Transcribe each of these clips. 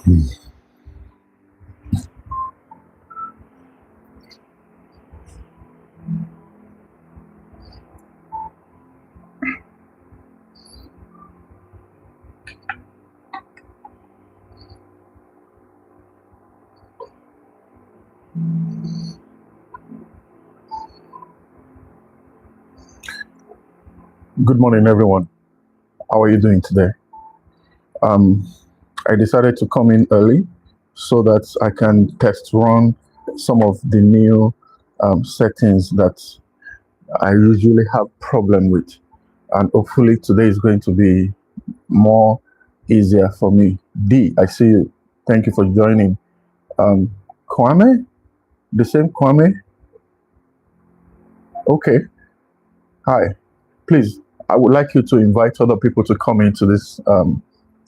Good morning, everyone. How are you doing today? I decided to come in early so that I can test run some of the new settings that I usually have problem with, and hopefully today is going to be more easier for me. D, I see you. Thank you for joining. Kwame, the same Kwame. Okay. Hi. Please, I would like you to invite other people to come into this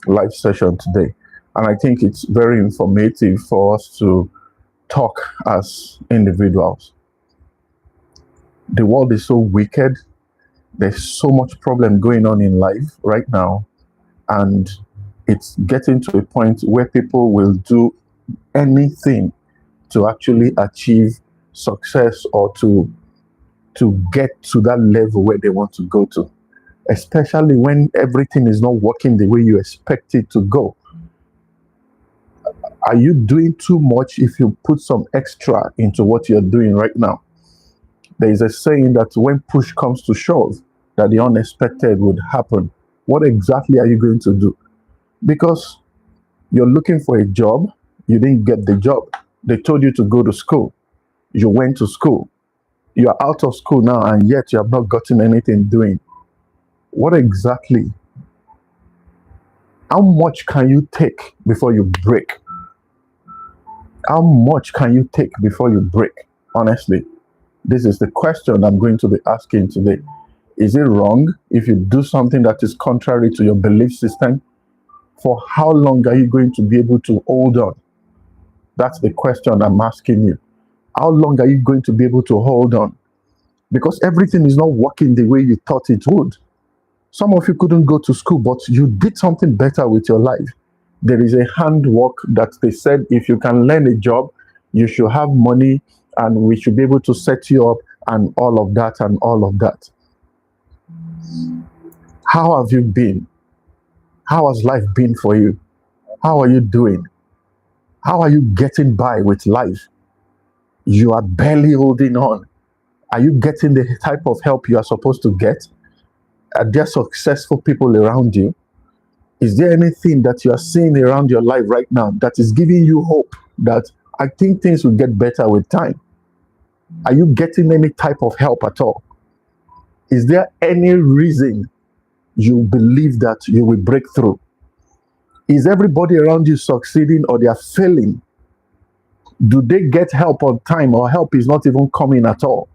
live session today. And I think it's very informative for us to talk as individuals. The world is so wicked. There's so much problem going on in life right now. And it's getting to a point where people will do anything to actually achieve success or to get to that level where they want to go to, especially when everything is not working the way you expect it to go. Are you doing too much if you put some extra into what you're doing right now? There is a saying that when push comes to shove, that the unexpected would happen. What exactly are you going to do? Because you're looking for a job, you didn't get the job. They told you to go to school. You went to school. You're out of school now, and yet you have not gotten anything doing. What exactly? How much can you take before you break? How much can you take before you break? Honestly, this is the question I'm going to be asking today. Is it wrong if you do something that is contrary to your belief system? For how long are you going to be able to hold on? That's the question I'm asking you. How long are you going to be able to hold on? Because everything is not working the way you thought it would. Some of you couldn't go to school, but you did something better with your life. There is a handwork that they said if you can learn a job, you should have money and we should be able to set you up and all of that and all of that. How have you been? How has life been for you? How are you doing? How are you getting by with life? You are barely holding on. Are you getting the type of help you are supposed to get? Are there successful people around you? Is there anything that you are seeing around your life right now that is giving you hope that I think things will get better with time? Are you getting any type of help at all? Is there any reason you believe that you will break through? Is everybody around you succeeding or they are failing? Do they get help on time or help is not even coming at all?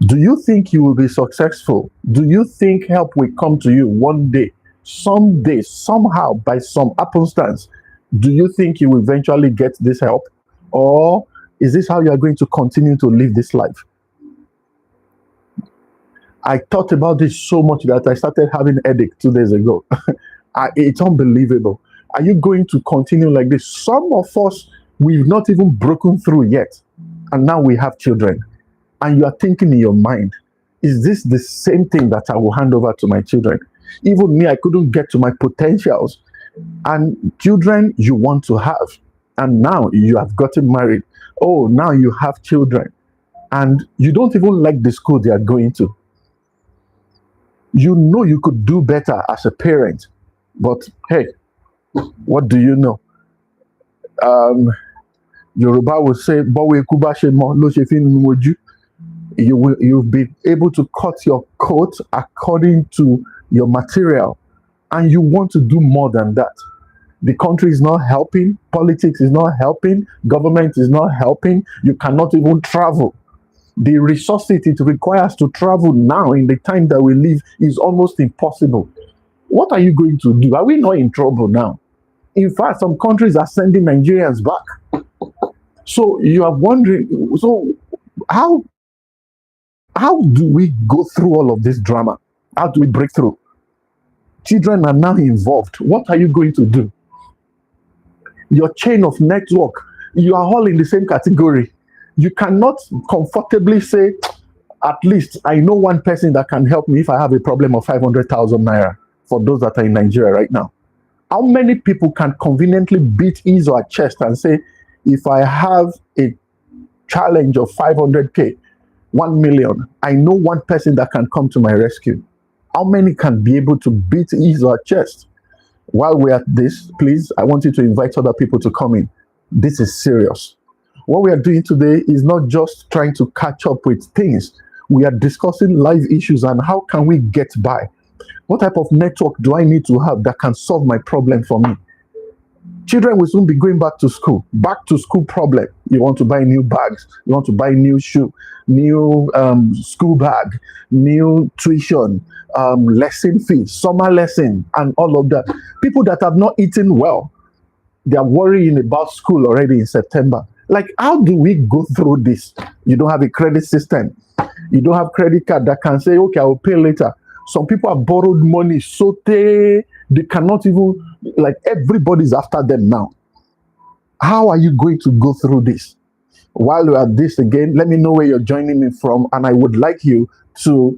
Do you think you will be successful? Do you think help will come to you one day, someday, somehow, by some happenstance? Do you think you will eventually get this help? Or is this how you are going to continue to live this life? I thought about this so much that I started having a headache 2 days ago. It's unbelievable. Are you going to continue like this? Some of us, we've not even broken through yet. And now we have children. And you are thinking in your mind, is this the same thing that I will hand over to my children? Even me, I couldn't get to my potentials. And children you want to have. And now you have gotten married. Oh, now you have children. And you don't even like the school they are going to. You know you could do better as a parent. But hey, what do you know? Yoruba will say, you'll be able to cut your coat according to your material, and you want to do more than that. The country is not helping, politics is not helping, government is not helping, you cannot even travel. The resources it requires to travel now in the time that we live is almost impossible. What are you going to do? Are we not in trouble now? In fact, some countries are sending Nigerians back. So you are wondering, so how do we go through all of this drama? How do we break through? Children are now involved. What are you going to do? your chain of network, you are all in the same category. You cannot comfortably say, at least I know one person that can help me if I have a problem of 500,000 naira, for those that are in Nigeria right now. How many people can conveniently beat his or her chest and say, if I have a challenge of 500K, 1 million, I know one person that can come to my rescue? How many can be able to beat his or her chest? While we're at this, please, I want you to invite other people to come in. This is serious. What we are doing today is not just trying to catch up with things. We are discussing life issues and how can we get by. What type of network do I need to have that can solve my problem for me? Children will soon be going back to school. Back to school problem. You want to buy new bags. You want to buy new shoe, new school bag, new tuition, lesson fee, summer lesson, and all of that. People that have not eaten well, they are worrying about school already in September. Like, how do we go through this? You don't have a credit system. You don't have credit card that can say, okay, I will pay later. Some people have borrowed money, so they cannot even, like, everybody's after them now. How are you going to go through this? While you're at this again, let me know where you're joining me from, and I would like you to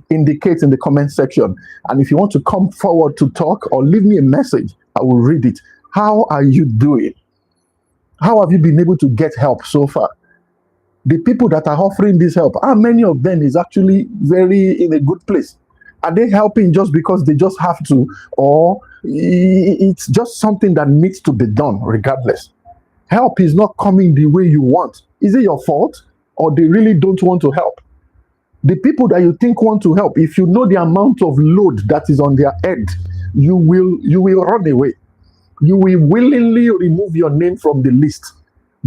indicate in the comment section. And if you want to come forward to talk or leave me a message, I will read it. How are you doing? How have you been able to get help so far? The people that are offering this help, how many of them is actually very in a good place? Are they helping just because they just have to, or it's just something that needs to be done regardless? Help is not coming the way you want. Is it your fault, or they really don't want to help? The people that you think want to help, if you know the amount of load that is on their head, you will run away. You will willingly remove your name from the list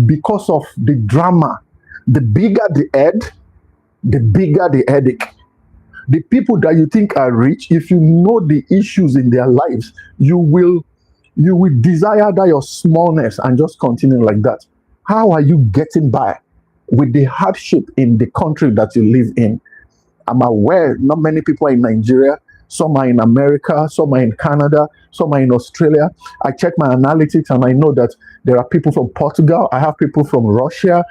because of the drama. The bigger the head, the bigger the headache. The people that you think are rich, if you know the issues in their lives, you will desire that your smallness and just continue like that. How are you getting by with the hardship in the country that you live in? I'm aware not many people are in Nigeria. Some are in America, some are in Canada, some are in Australia. I check my analytics and I know that there are people from Portugal. I have people from Russia.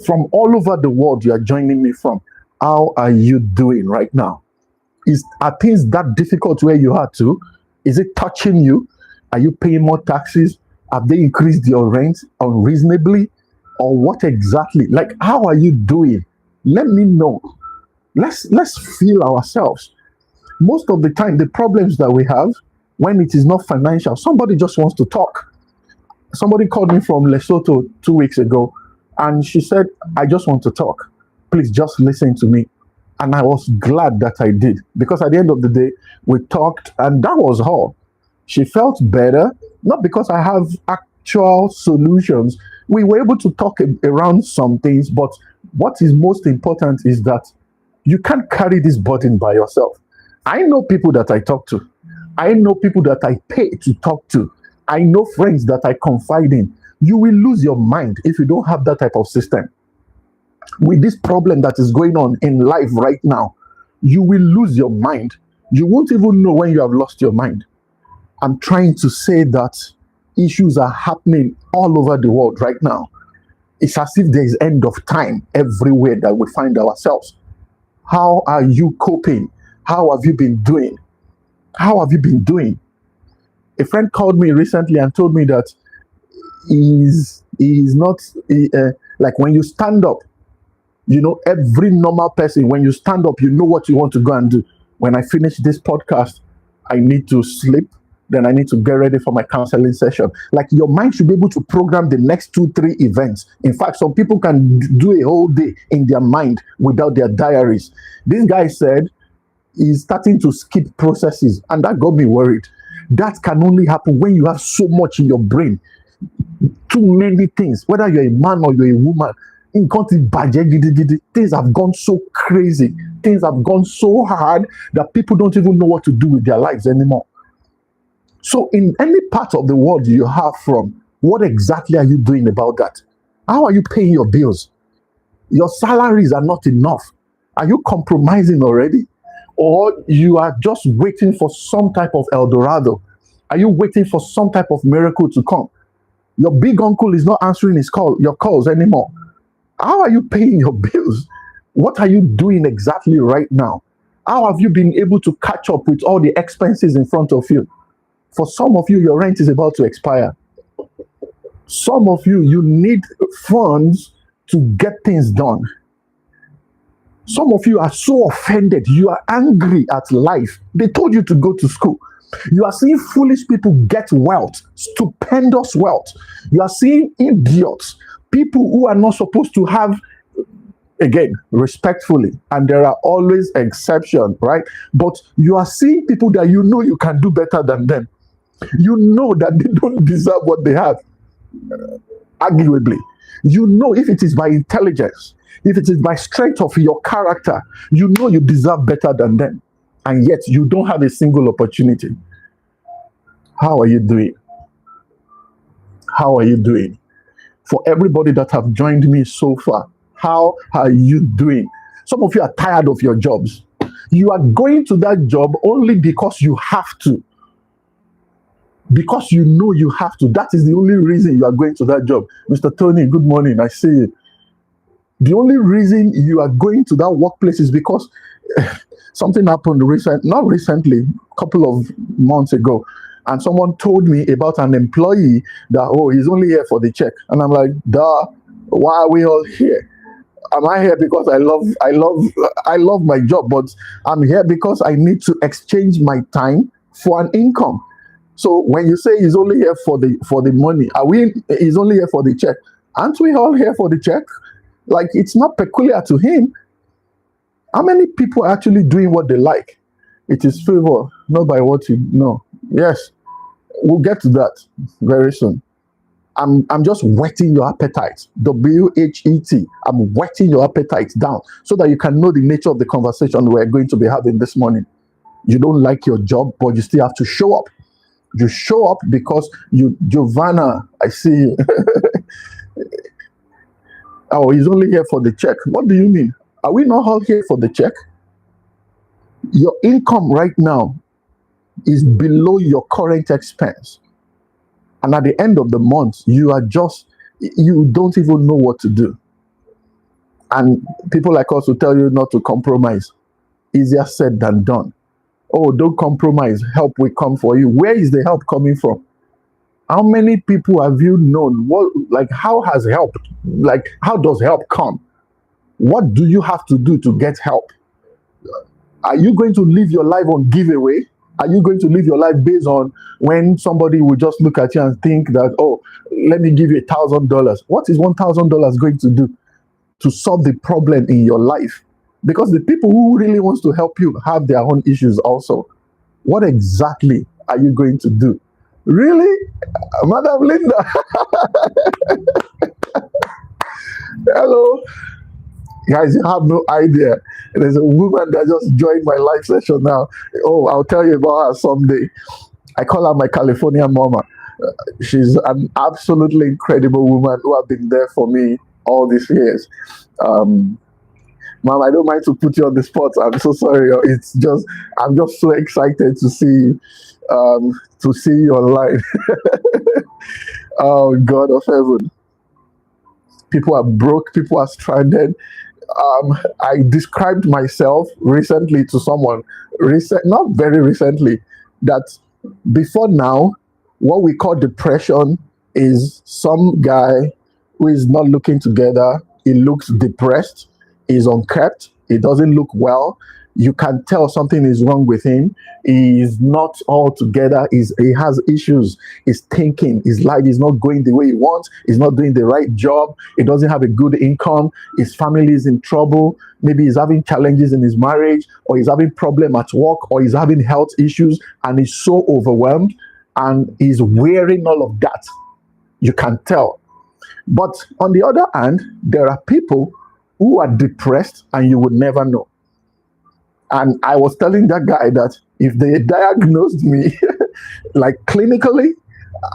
From all over the world you are joining me from. How are you doing right now? Are things that difficult where you are too? Is it touching you? Are you paying more taxes? Have they increased your rent unreasonably? Or what exactly? Like, how are you doing? Let me know. Let's feel ourselves. Most of the time, the problems that we have, when it is not financial, somebody just wants to talk. Somebody called me from Lesotho 2 weeks ago, and she said, I just want to talk. Please just listen to me. And I was glad that I did, because at the end of the day, we talked, and that was all. She felt better, not because I have actual solutions. We were able to talk around some things, but what is most important is that you can't carry this burden by yourself. I know people that I talk to. I know people that I pay to talk to. I know friends that I confide in. You will lose your mind if you don't have that type of system. With this problem that is going on in life right now, you will lose your mind. You won't even know when you have lost your mind. I'm trying to say that issues are happening all over the world right now. It's as if there is end of time everywhere that we find ourselves. How are you coping? How have you been doing? How have you been doing? A friend called me recently and told me that he's not like when you stand up, you know, every normal person, when you stand up, you know what you want to go and do. When I finish this podcast, I need to sleep. Then I need to get ready for my counseling session. Like, your mind should be able to program the next 2-3 events. In fact, some people can do a whole day in their mind without their diaries. This guy said he's starting to skip processes, and that got me worried. That can only happen when you have so much in your brain. Too many things, whether you're a man or you're a woman. Things have gone so crazy. Things have gone so hard that people don't even know what to do with their lives anymore. So in any part of the world you are from, what exactly are you doing about that? How are you paying your bills? Your salaries are not enough. Are you compromising already? Or you are just waiting for some type of El Dorado? Are you waiting for some type of miracle to come? Your big uncle is not answering your calls anymore. How are you paying your bills? What are you doing exactly right now? How have you been able to catch up with all the expenses in front of you? For some of you, your rent is about to expire. Some of you, you need funds to get things done. Some of you are so offended. You are angry at life. They told you to go to school. You are seeing foolish people get wealth, stupendous wealth. You are seeing idiots, people who are not supposed to have, again, respectfully, and there are always exceptions, right? But you are seeing people that you know you can do better than them. You know that they don't deserve what they have, arguably. You know, if it is by intelligence, if it is by strength of your character, you know you deserve better than them. And yet you don't have a single opportunity. How are you doing? How are you doing? For everybody that have joined me so far, how are you doing? Some of you are tired of your jobs. You are going to that job only because you have to. Because you know you have to. That is the only reason you are going to that job. Mr. Tony, good morning. I see you. The only reason you are going to that workplace is because something happened not recently, a couple of months ago. And someone told me about an employee that, oh, he's only here for the check. And I'm like, duh, why are we all here? Am I here because I love my job, but I'm here because I need to exchange my time for an income. So when you say he's only here for the money, he's only here for the check? Aren't we all here for the check? Like, it's not peculiar to him. How many people are actually doing what they like? It is favor, not by what you know. Yes, we'll get to that very soon. I'm just whetting your appetite. WHET. I'm whetting your appetite down so that you can know the nature of the conversation we're going to be having this morning. You don't like your job, but you still have to show up. You show up because Giovanna, I see you. Oh, he's only here for the check. What do you mean? Are we not all here for the check? Your income right now is below your current expense. And at the end of the month, you don't even know what to do. And people like us will tell you not to compromise. Easier said than done. Oh, don't compromise. Help will come for you. Where is the help coming from? How many people have you known? How has help? How does help come? What do you have to do to get help? Are you going to live your life on giveaway? Are you going to live your life based on when somebody will just look at you and think that, oh, let me give you $1,000? What is $1,000 going to do to solve the problem in your life? Because the people who really wants to help you have their own issues also. What exactly are you going to do? Really? Madam Linda? Hello? Guys, you have no idea. There's a woman that just joined my live session now. Oh, I'll tell you about her someday. I call her my California mama. She's an absolutely incredible woman who has been there for me all these years. Mom, I don't mind to put you on the spot. I'm so sorry. I'm just so excited to see you online. Oh, God of heaven. People are broke. People are stranded. I described myself recently to someone, not very recently, that before now, what we call depression is some guy who is not looking together. He looks depressed. He's unkept. He doesn't look well. You can tell something is wrong with him. He is not all together. He has issues. He's thinking. His life is not going the way he wants. He's not doing the right job. He doesn't have a good income. His family is in trouble. Maybe he's having challenges in his marriage, or he's having problem at work, or he's having health issues, and he's so overwhelmed, and he's wearing all of that. You can tell. But on the other hand, there are people who are depressed and you would never know. And I was telling that guy that if they diagnosed me, like clinically,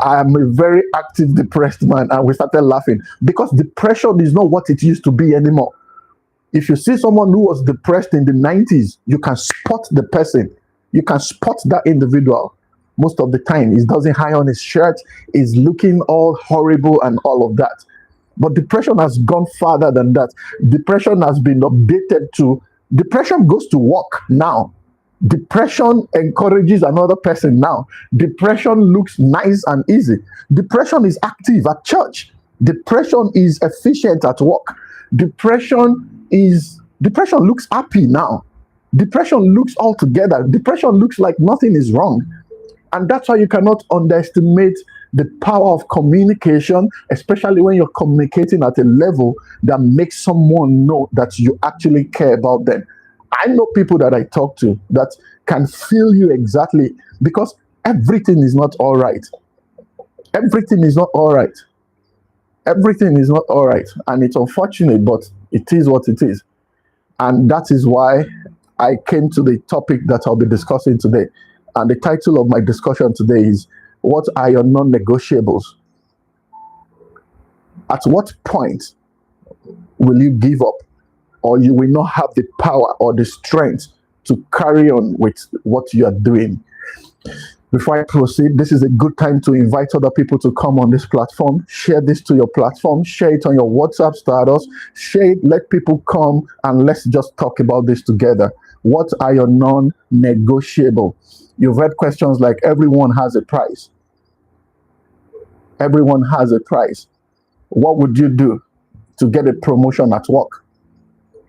I am a very active depressed man. And we started laughing because depression is not what it used to be anymore. If you see someone who was depressed in the 90s, you can spot the person. You can spot that individual. most of the time. He doesn't hide on his shirt. He's looking all horrible and all of that. But depression has gone farther than that. Depression has been updated to, depression goes to work now. Depression encourages another person now. Depression looks nice and easy. Depression is active at church. Depression is efficient at work. Depression looks happy now. Depression looks all together. Depression looks like nothing is wrong. And that's why you cannot underestimate the power of communication, especially when you're communicating at a level that makes someone know that you actually care about them. I know people that I talk to that can feel you exactly, because everything is not all right. Everything is not all right. Everything is not all right. And it's unfortunate, but it is what it is. And that is why I came to the topic that I'll be discussing today. And the title of my discussion today is, what are your non-negotiables? At what point will you give up, or you will not have the power or the strength to carry on with what you are doing? Before I proceed, this is a good time to invite other people to come on this platform. Share this to your platform. Share it on your WhatsApp status. Share it. Let people come and let's just talk about this together. What are your non-negotiable? You've heard questions like, everyone has a price. Everyone has a price. What would you do to get a promotion at work?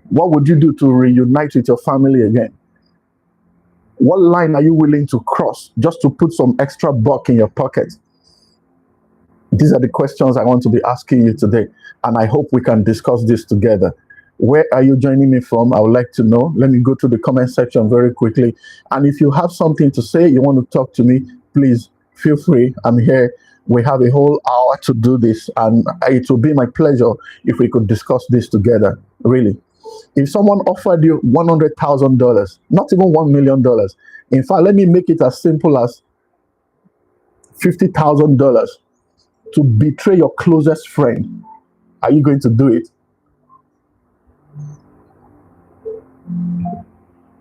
What would you do to reunite with your family again? What line are you willing to cross just to put some extra buck in your pocket? These are the questions I want to be asking you today, and I hope we can discuss this together. Where are you joining me from? I would like to know. Let me go to the comment section very quickly. And if you have something to say, you want to talk to me, please feel free. I'm here. We have a whole hour to do this, and it will be my pleasure if we could discuss this together, really. If someone offered you $100,000, not even $1 million, in fact, let me make it as simple as $50,000 to betray your closest friend, are you going to do it?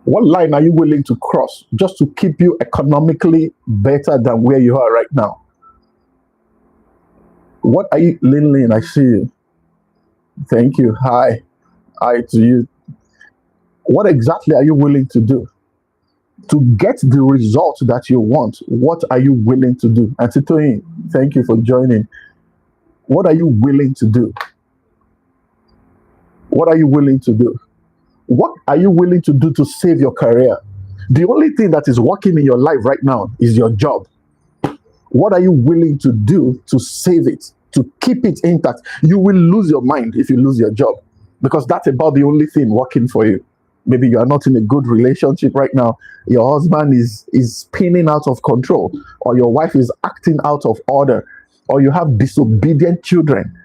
What line are you willing to cross just to keep you economically better than where you are right now? What are you, Lin, I see you. Thank you. Hi to you. What exactly are you willing to do to get the result that you want? What are you willing to do? And Titoyin, thank you for joining. What are you willing to do? What are you willing to do? What are you willing to do to save your career? The only thing that is working in your life right now is your job. What are you willing to do to save it, to keep it intact? You will lose your mind if you lose your job, because that's about the only thing working for you. Maybe you are not in a good relationship right now. Your husband is spinning out of control, or your wife is acting out of order, or you have disobedient children,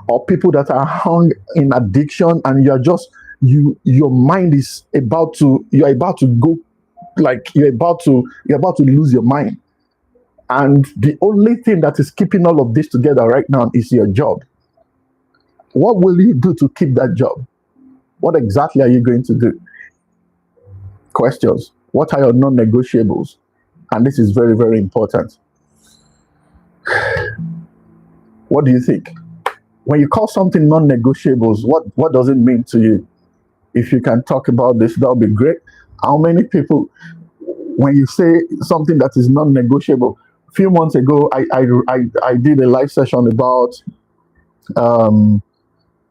or people that are hung in addiction, and you're just, your mind is about to, you're about to go, like you're about to lose your mind. And the only thing that is keeping all of this together right now is your job. What will you do to keep that job? What exactly are you going to do? Questions. What are your non-negotiables? And this is very, very important. What do you think? When you call something non-negotiables, what does it mean to you? If you can talk about this, that would be great. How many people, when you say something that is non-negotiable, a few months ago, I did a live session about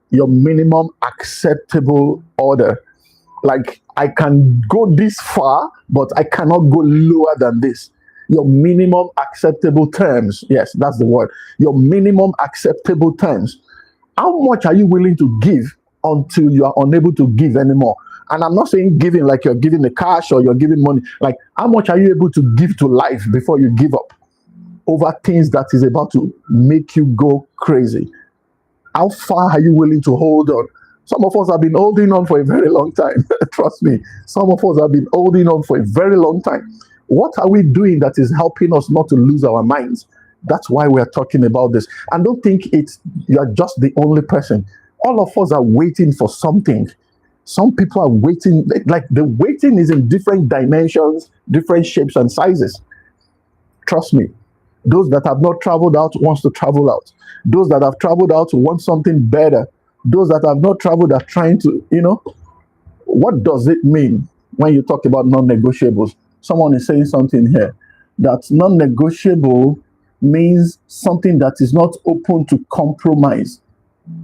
your minimum acceptable order. Like, I can go this far, but I cannot go lower than this. Your minimum acceptable terms. Yes, that's the word. Your minimum acceptable terms. How much are you willing to give until you are unable to give anymore? And I'm not saying giving like you're giving the cash or you're giving money. Like, how much are you able to give to life before you give up over things that is about to make you go crazy? How far are you willing to hold on? Some of us have been holding on for a very long time. Trust me. Some of us have been holding on for a very long time. What are we doing that is helping us not to lose our minds? That's why we're talking about this. And don't think you're just the only person. All of us are waiting for something. Some people are waiting, like the waiting is in different dimensions, different shapes and sizes. Trust me. Those that have not traveled out wants to travel out. Those that have traveled out want something better. Those that have not traveled are trying to, what does it mean when you talk about non-negotiables? Someone is saying something here that non-negotiable means something that is not open to compromise.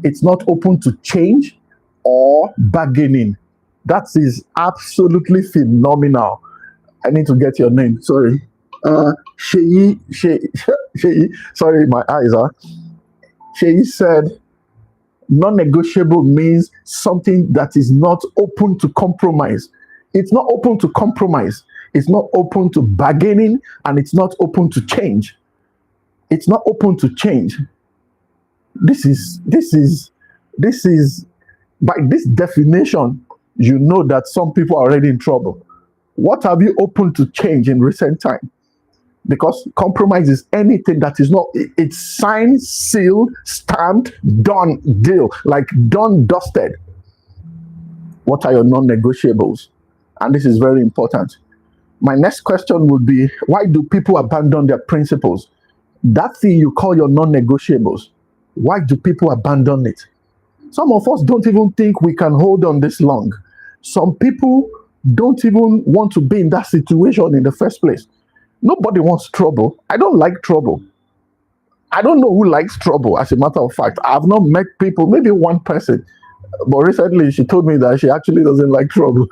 It's not open to change or bargaining. That is absolutely phenomenal. I need to get your name. Sorry. Sheyi, sorry, my eyes are. Sheyi said, non-negotiable means something that is not open to compromise. It's not open to compromise. It's not open to bargaining, and it's not open to change. It's not open to change. This is by this definition, you know that some people are already in trouble. What have you opened to change in recent time? Because compromise is anything that is not, it's signed, sealed, stamped, done deal, like done, dusted. What are your non-negotiables? And this is very important. My next question would be, why do people abandon their principles? That thing you call your non-negotiables, why do people abandon it? Some of us don't even think we can hold on this long. Some people don't even want to be in that situation in the first place. Nobody wants trouble. I don't like trouble. I don't know who likes trouble, as a matter of fact. I've not met people, maybe one person, but recently she told me that she actually doesn't like trouble.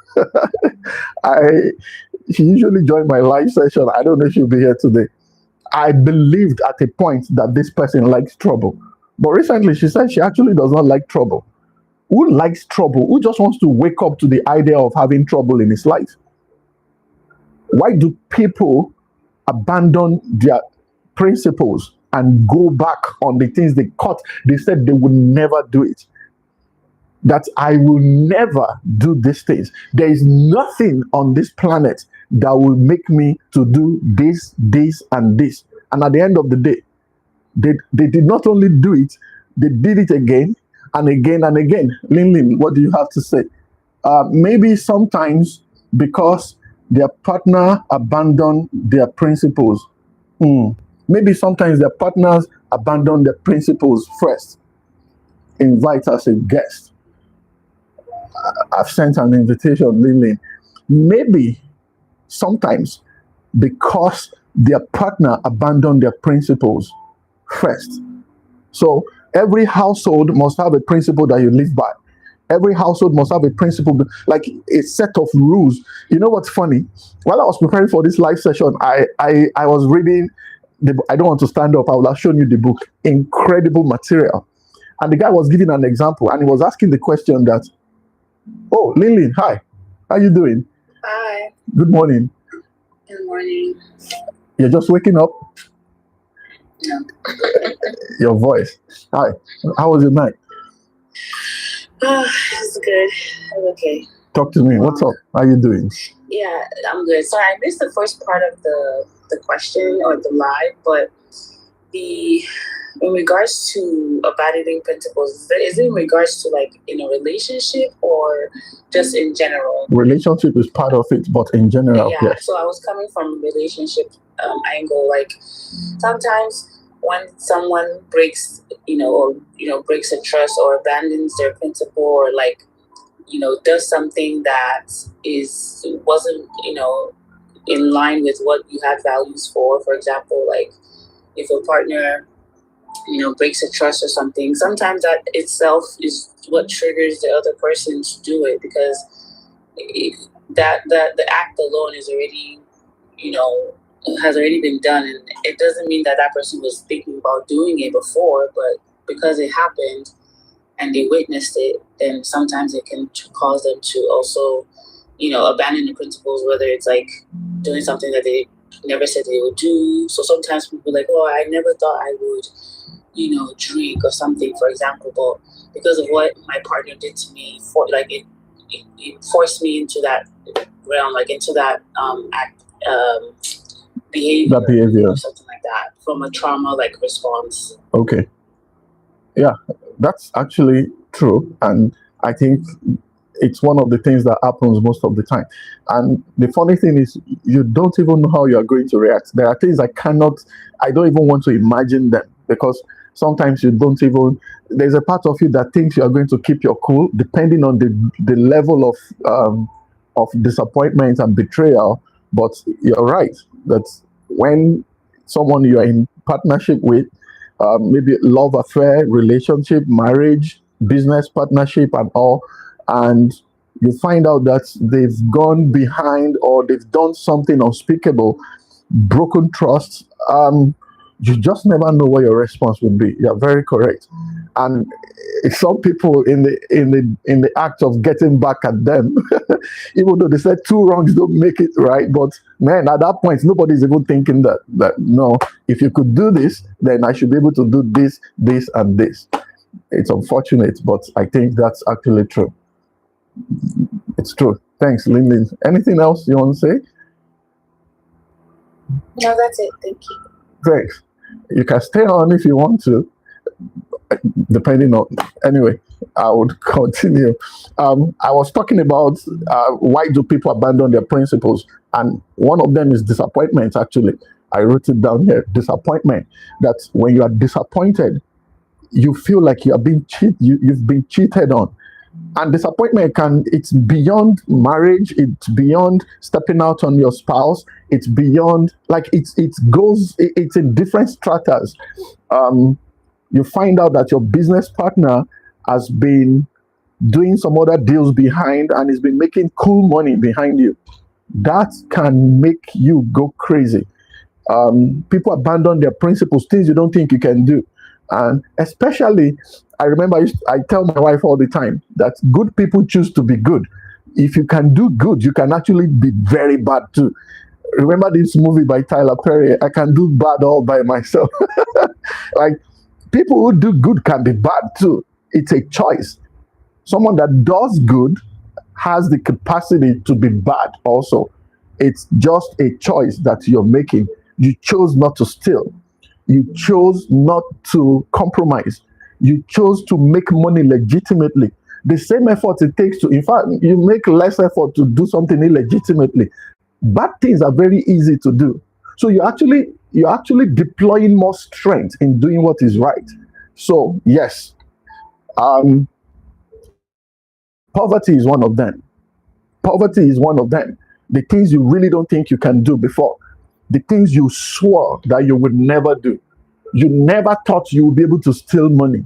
She usually joins my live session. I don't know if she'll be here today. I believed at a point that this person likes trouble. But recently she said she actually does not like trouble. Who likes trouble? Who just wants to wake up to the idea of having trouble in his life? Why do people abandon their principles and go back on the things they caught? They said they would never do it. That I will never do these things. There is nothing on this planet that will make me to do this, this, and this. And at the end of the day, they did not only do it, they did it again and again and again. Lin, what do you have to say? Maybe sometimes because their partner abandoned their principles. Maybe sometimes their partners abandon their principles first. Invite as a guest. I've sent an invitation, Lin. Maybe sometimes because their partner abandoned their principles first. So every household must have a principle that you live by. Every household must have a principle, like a set of rules. You know what's funny? While I was preparing for this live session, I was reading I don't want to stand up. I will have shown you the book. Incredible material. And the guy was giving an example, and he was asking the question that, oh, Lin, hi. How you doing? Hi. Good morning. Good morning. You're just waking up? No. Your voice. Hi. How was your night? It's good. I'm okay. Talk to me. What's up? How you doing? Yeah, I'm good. So I missed the first part of the question or the live, but in regards to abandoning principles, is it in regards to like in a relationship or just in general? Relationship is part of it, but in general, yes. So I was coming from a relationship angle. Like sometimes when someone breaks, breaks a trust or abandons their principle, or like, does something that wasn't, in line with what you had values for. For example, like if a partner, breaks a trust or something, sometimes that itself is what triggers the other person to do it, because the act alone is already, has already been done, and it doesn't mean that person was thinking about doing it before, but because it happened and they witnessed it, then sometimes it can cause them to also, abandon the principles, whether it's like doing something that they never said they would do. So sometimes people are like, oh, I never thought I would, drink or something, for example, but because of what my partner did to me, it forced me into that realm, like into that behavior or something like that, from a trauma like response. Okay. Yeah, that's actually true. And I think It's one of the things that happens most of the time. And the funny thing is, you don't even know how you are going to react. There are things I don't even want to imagine them, because sometimes you don't even, there's a part of you that thinks you are going to keep your cool, depending on the level of disappointment and betrayal. But you're right that when someone you are in partnership with, maybe love affair, relationship, marriage, business partnership, and all, and you find out that they've gone behind or they've done something unspeakable, broken trust, you just never know what your response would be. You're very correct. And some people in the act of getting back at them, even though they said two wrongs don't make it right, but man, at that point, nobody's even thinking that no, if you could do this, then I should be able to do this, this, and this. It's unfortunate, but I think that's actually true. It's true. Thanks, Lynn. Anything else you want to say? No, that's it. Thank you. Thanks. You can stay on if you want to, depending on. Anyway, I would continue. I was talking about why do people abandon their principles, and one of them is disappointment. Actually, I wrote it down here. Disappointment. That when you are disappointed, you feel like you are being cheated. You've been cheated on. And disappointment it's beyond marriage, it's beyond stepping out on your spouse, it's beyond, like, it's in different stratas. You find out that your business partner has been doing some other deals behind and has been making cool money behind you. That can make you go crazy. People abandon their principles, things you don't think you can do. And especially, I remember I tell my wife all the time that good people choose to be good. If you can do good, you can actually be very bad too. Remember this movie by Tyler Perry, I Can Do Bad All By Myself. Like, people who do good can be bad too. It's a choice. Someone that does good has the capacity to be bad also. It's just a choice that you're making. You chose not to steal. You chose not to compromise. You chose to make money legitimately. The same effort it takes to, in fact, you make less effort to do something illegitimately. Bad things are very easy to do. So you're actually deploying more strength in doing what is right. So yes, poverty is one of them. Poverty is one of them. The things you really don't think you can do before. The things you swore that you would never do. You never thought you would be able to steal money.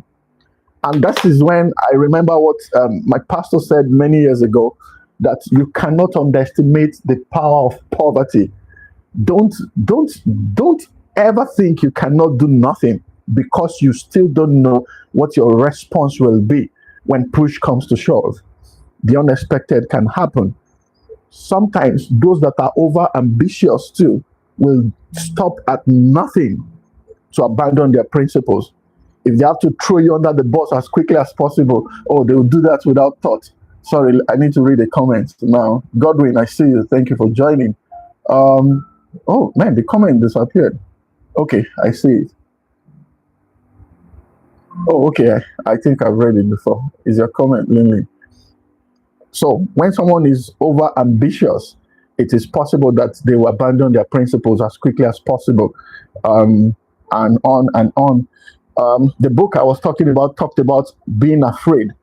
And that is when I remember what my pastor said many years ago, that you cannot underestimate the power of poverty. Don't ever think you cannot do nothing, because you still don't know what your response will be when push comes to shove. The unexpected can happen. Sometimes those that are over ambitious too will stop at nothing to abandon their principles. If they have to throw you under the bus as quickly as possible, oh, they will do that without thought. Sorry, I need to read the comments now. Godwin, I see you. Thank you for joining. Oh man, the comment disappeared. Okay, I see it. Oh, okay. I think I've read it before. Is your comment, Lindley? So when someone is over ambitious, it is possible that they will abandon their principles as quickly as possible, and on and on. The book I was talking about talked about being afraid,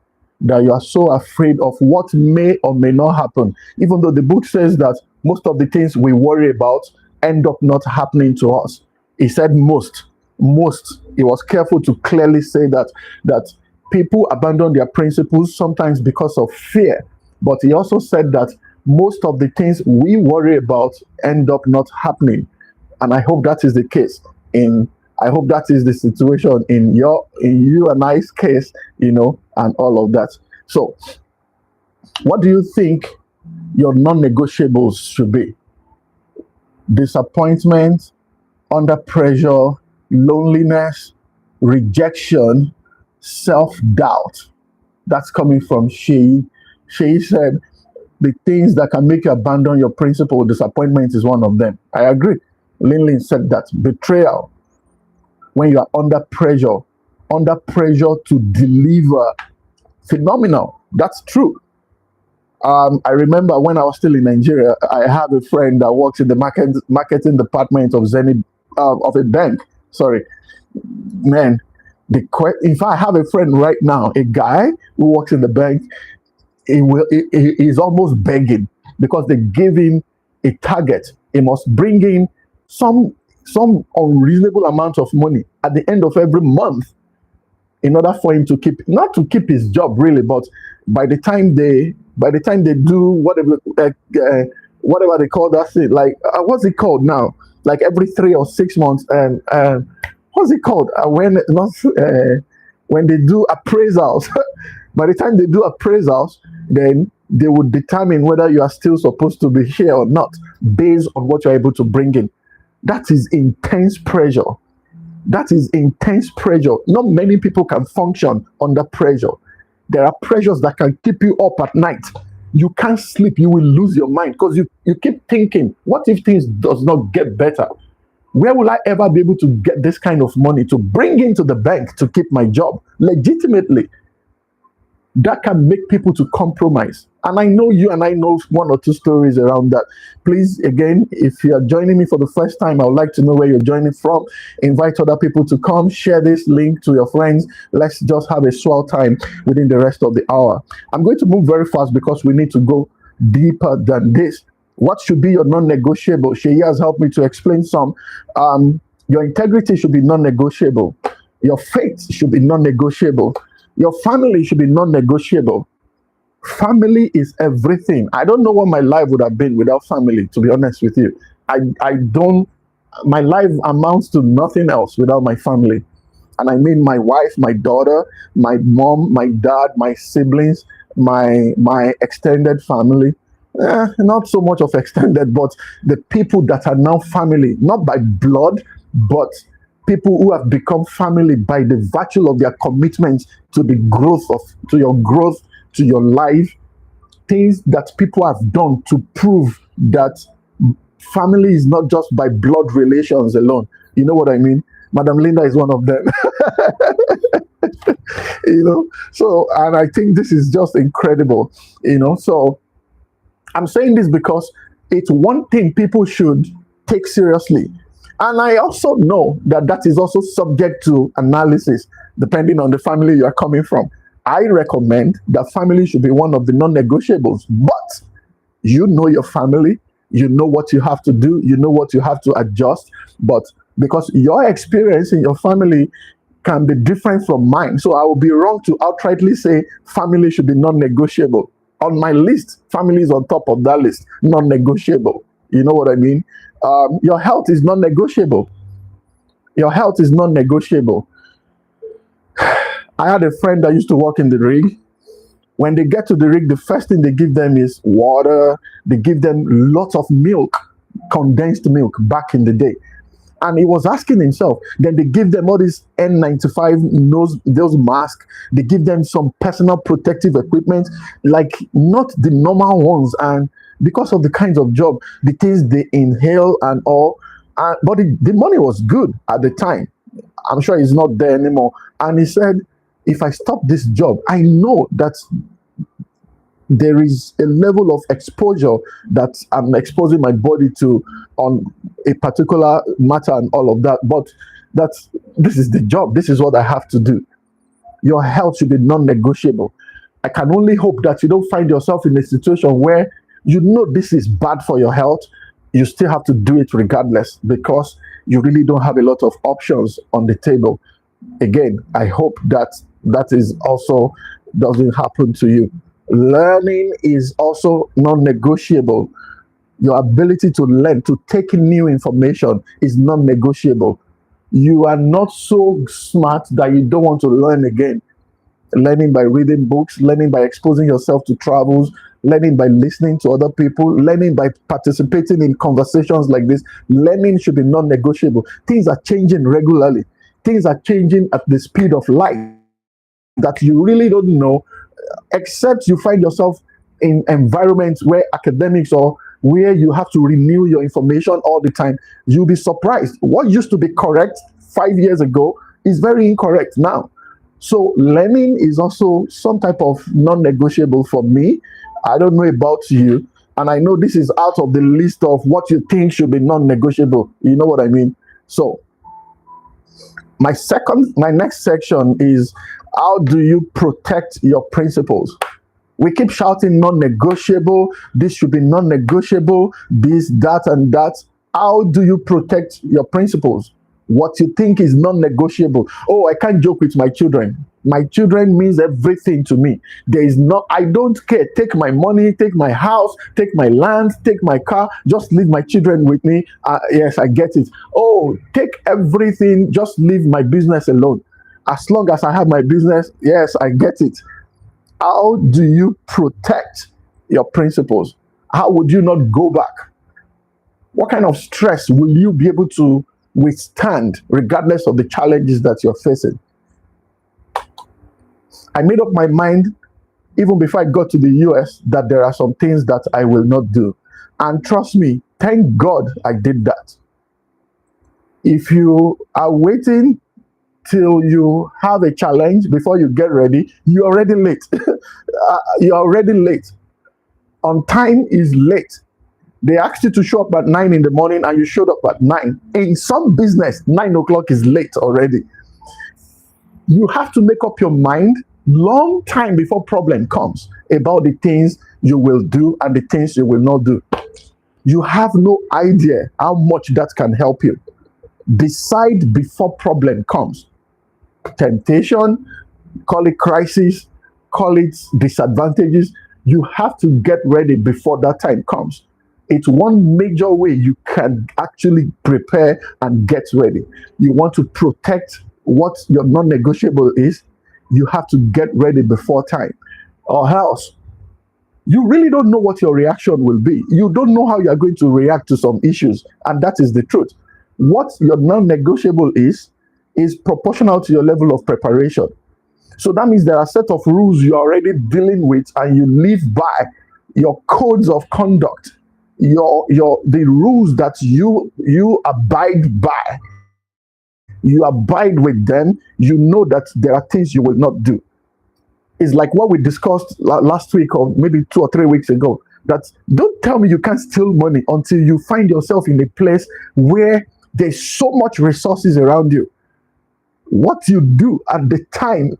that you are so afraid of what may or may not happen, even though the book says that most of the things we worry about end up not happening to us. He said most. He was careful to clearly say that people abandon their principles sometimes because of fear. But he also said that most of the things we worry about end up not happening. And I hope that is the case I hope that is the situation in you and I's case, and all of that. So, what do you think your non-negotiables should be? Disappointment, under pressure, loneliness, rejection, self-doubt. That's coming from she. She said the things that can make you abandon your principle, disappointment is one of them. I agree. Lin said that. Betrayal, when you are under pressure to deliver. Phenomenal. That's true. I remember when I was still in Nigeria, I have a friend that works in the marketing department of Zenith, of a bank. Sorry, man. In fact, I have a friend right now, a guy who works in the bank. He's almost begging because they give him a target. He must bring in some unreasonable amount of money at the end of every month in order for him to keep, not to keep his job really, but by the time they do whatever they call that thing, like what's it called now, like every 3 or 6 months, and what's it called, when not when they do appraisals. By the time they do appraisals, then they would determine whether you are still supposed to be here or not based on what you're able to bring in. That is intense pressure. That is intense pressure. Not many people can function under pressure. There are pressures that can keep you up at night. You can't sleep. You will lose your mind because you keep thinking, what if things does not get better? Where will I ever be able to get this kind of money to bring into the bank to keep my job legitimately? That can make people to compromise. And I know you, and I know one or two stories around that. Please, again, if you are joining me for the first time, I would like to know where you're joining from. Invite other people to come, share this link to your friends. Let's just have a swell time within the rest of the hour. I'm going to move very fast because we need to go deeper than this. What should be your non-negotiable? Sheyi has helped me to explain some. Your integrity should be non-negotiable. Your faith should be non-negotiable. Your family should be non-negotiable. Family is everything. I don't know what my life would have been without family, to be honest with you. I don't, my life amounts to nothing else without my family. And I mean my wife, my daughter, my mom, my dad, my siblings, my extended family. Not so much of extended, but the people that are now family, not by blood, but people who have become family by the virtue of their commitment to the growth to your growth, to your life, things that people have done to prove that family is not just by blood relations alone. You know what I mean? Madam Linda is one of them. So, and I think this is just incredible, so I'm saying this because it's one thing people should take seriously. And I also know that that is also subject to analysis, depending on the family you are coming from. I recommend that family should be one of the non-negotiables. But you know your family, you know what you have to do, you know what you have to adjust. But because your experience in your family can be different from mine, so I would be wrong to outrightly say family should be non-negotiable. On my list, family is on top of that list, non-negotiable. You know what I mean? Your health is non-negotiable. Your health is non-negotiable. I had a friend that used to work in the rig. When they get to the rig, the first thing they give them is water. They give them lots of milk, condensed milk back in the day. And he was asking himself, then they give them all this N95 those masks. They give them some personal protective equipment, like not the normal ones. And because of the kinds of job, the things they inhale and all, but the money was good at the time. I'm sure it's not there anymore. And he said, if I stop this job, I know that there is a level of exposure that I'm exposing my body to on a particular matter and all of that. But this is the job. This is what I have to do. Your health should be non-negotiable. I can only hope that you don't find yourself in a situation where you know this is bad for your health. You still have to do it regardless because you really don't have a lot of options on the table. Again, I hope that is also doesn't happen to you. Learning is also non-negotiable. Your ability to learn, to take in new information is non-negotiable. You are not so smart that you don't want to learn again. Learning by reading books, learning by exposing yourself to travels, learning by listening to other people, learning by participating in conversations like this. Learning should be non-negotiable. Things are changing regularly. Things are changing at the speed of light that you really don't know, except you find yourself in environments where academics or where you have to renew your information all the time. You'll be surprised. What used to be correct 5 years ago is very incorrect now. So learning is also some type of non-negotiable for me. I don't know about you, and I know this is out of the list of what you think should be non-negotiable. You know what I mean? So my next section is, how do you protect your principles? We keep shouting non-negotiable, this should be non-negotiable, this, that, and that. How do you protect your principles? What you think is non-negotiable? Oh, I can't joke with my children. My children means everything to me. There is not, I don't care. Take my money, take my house, take my land, take my car, just leave my children with me. Yes, I get it. Oh, take everything, just leave my business alone. As long as I have my business, yes, I get it. How do you protect your principles? How would you not go back? What kind of stress will you be able to withstand regardless of the challenges that you're facing? I made up my mind even before I got to the US that there are some things that I will not do. And trust me, thank God I did that. If you are waiting till you have a challenge before you get ready, you're already late. You're already late. On time is late. They asked you to show up at 9 in the morning and you showed up at 9. In some business, 9 o'clock is late already. You have to make up your mind long time before problem comes about the things you will do and the things you will not do. You have no idea how much that can help you. Decide before problem comes. Temptation, call it crisis, call it disadvantages. You have to get ready before that time comes. It's one major way you can actually prepare and get ready. You want to protect what your non-negotiable is, you have to get ready before time, or else you really don't know what your reaction will be. You don't know how you're going to react to some issues, and that is the truth. What your non-negotiable is proportional to your level of preparation. So that means there are a set of rules you're already dealing with and you live by, your codes of conduct, the rules that you abide by. You abide with them, you know that there are things you will not do. It's like what we discussed last week or maybe 2 or 3 weeks ago, that don't tell me you can't steal money until you find yourself in a place where there's so much resources around you. What you do at the time,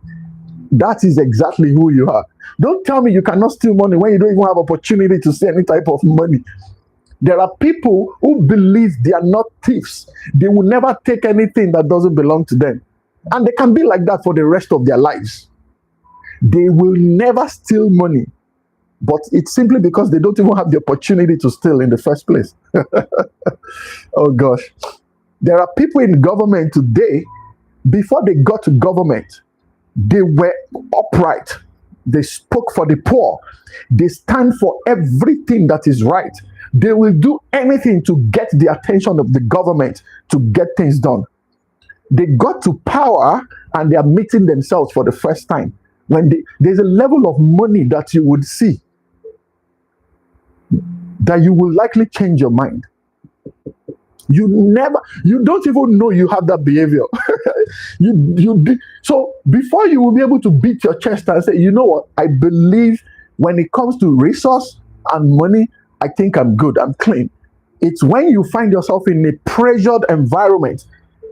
that is exactly who you are. Don't tell me you cannot steal money when you don't even have opportunity to see any type of money. There are people who believe they are not thieves. They will never take anything that doesn't belong to them. And they can be like that for the rest of their lives. They will never steal money. But it's simply because they don't even have the opportunity to steal in the first place. Oh gosh. There are people in government today, before they got to government, they were upright. They spoke for the poor. They stand for everything that is right. They will do anything to get the attention of the government to get things done. They got to power and they are meeting themselves for the first time. There's a level of money that you would see that you will likely change your mind. You don't even know you have that behavior. So before you will be able to beat your chest and say, you know what, I believe when it comes to resource and money, I think I'm good, I'm clean. It's when you find yourself in a pressured environment,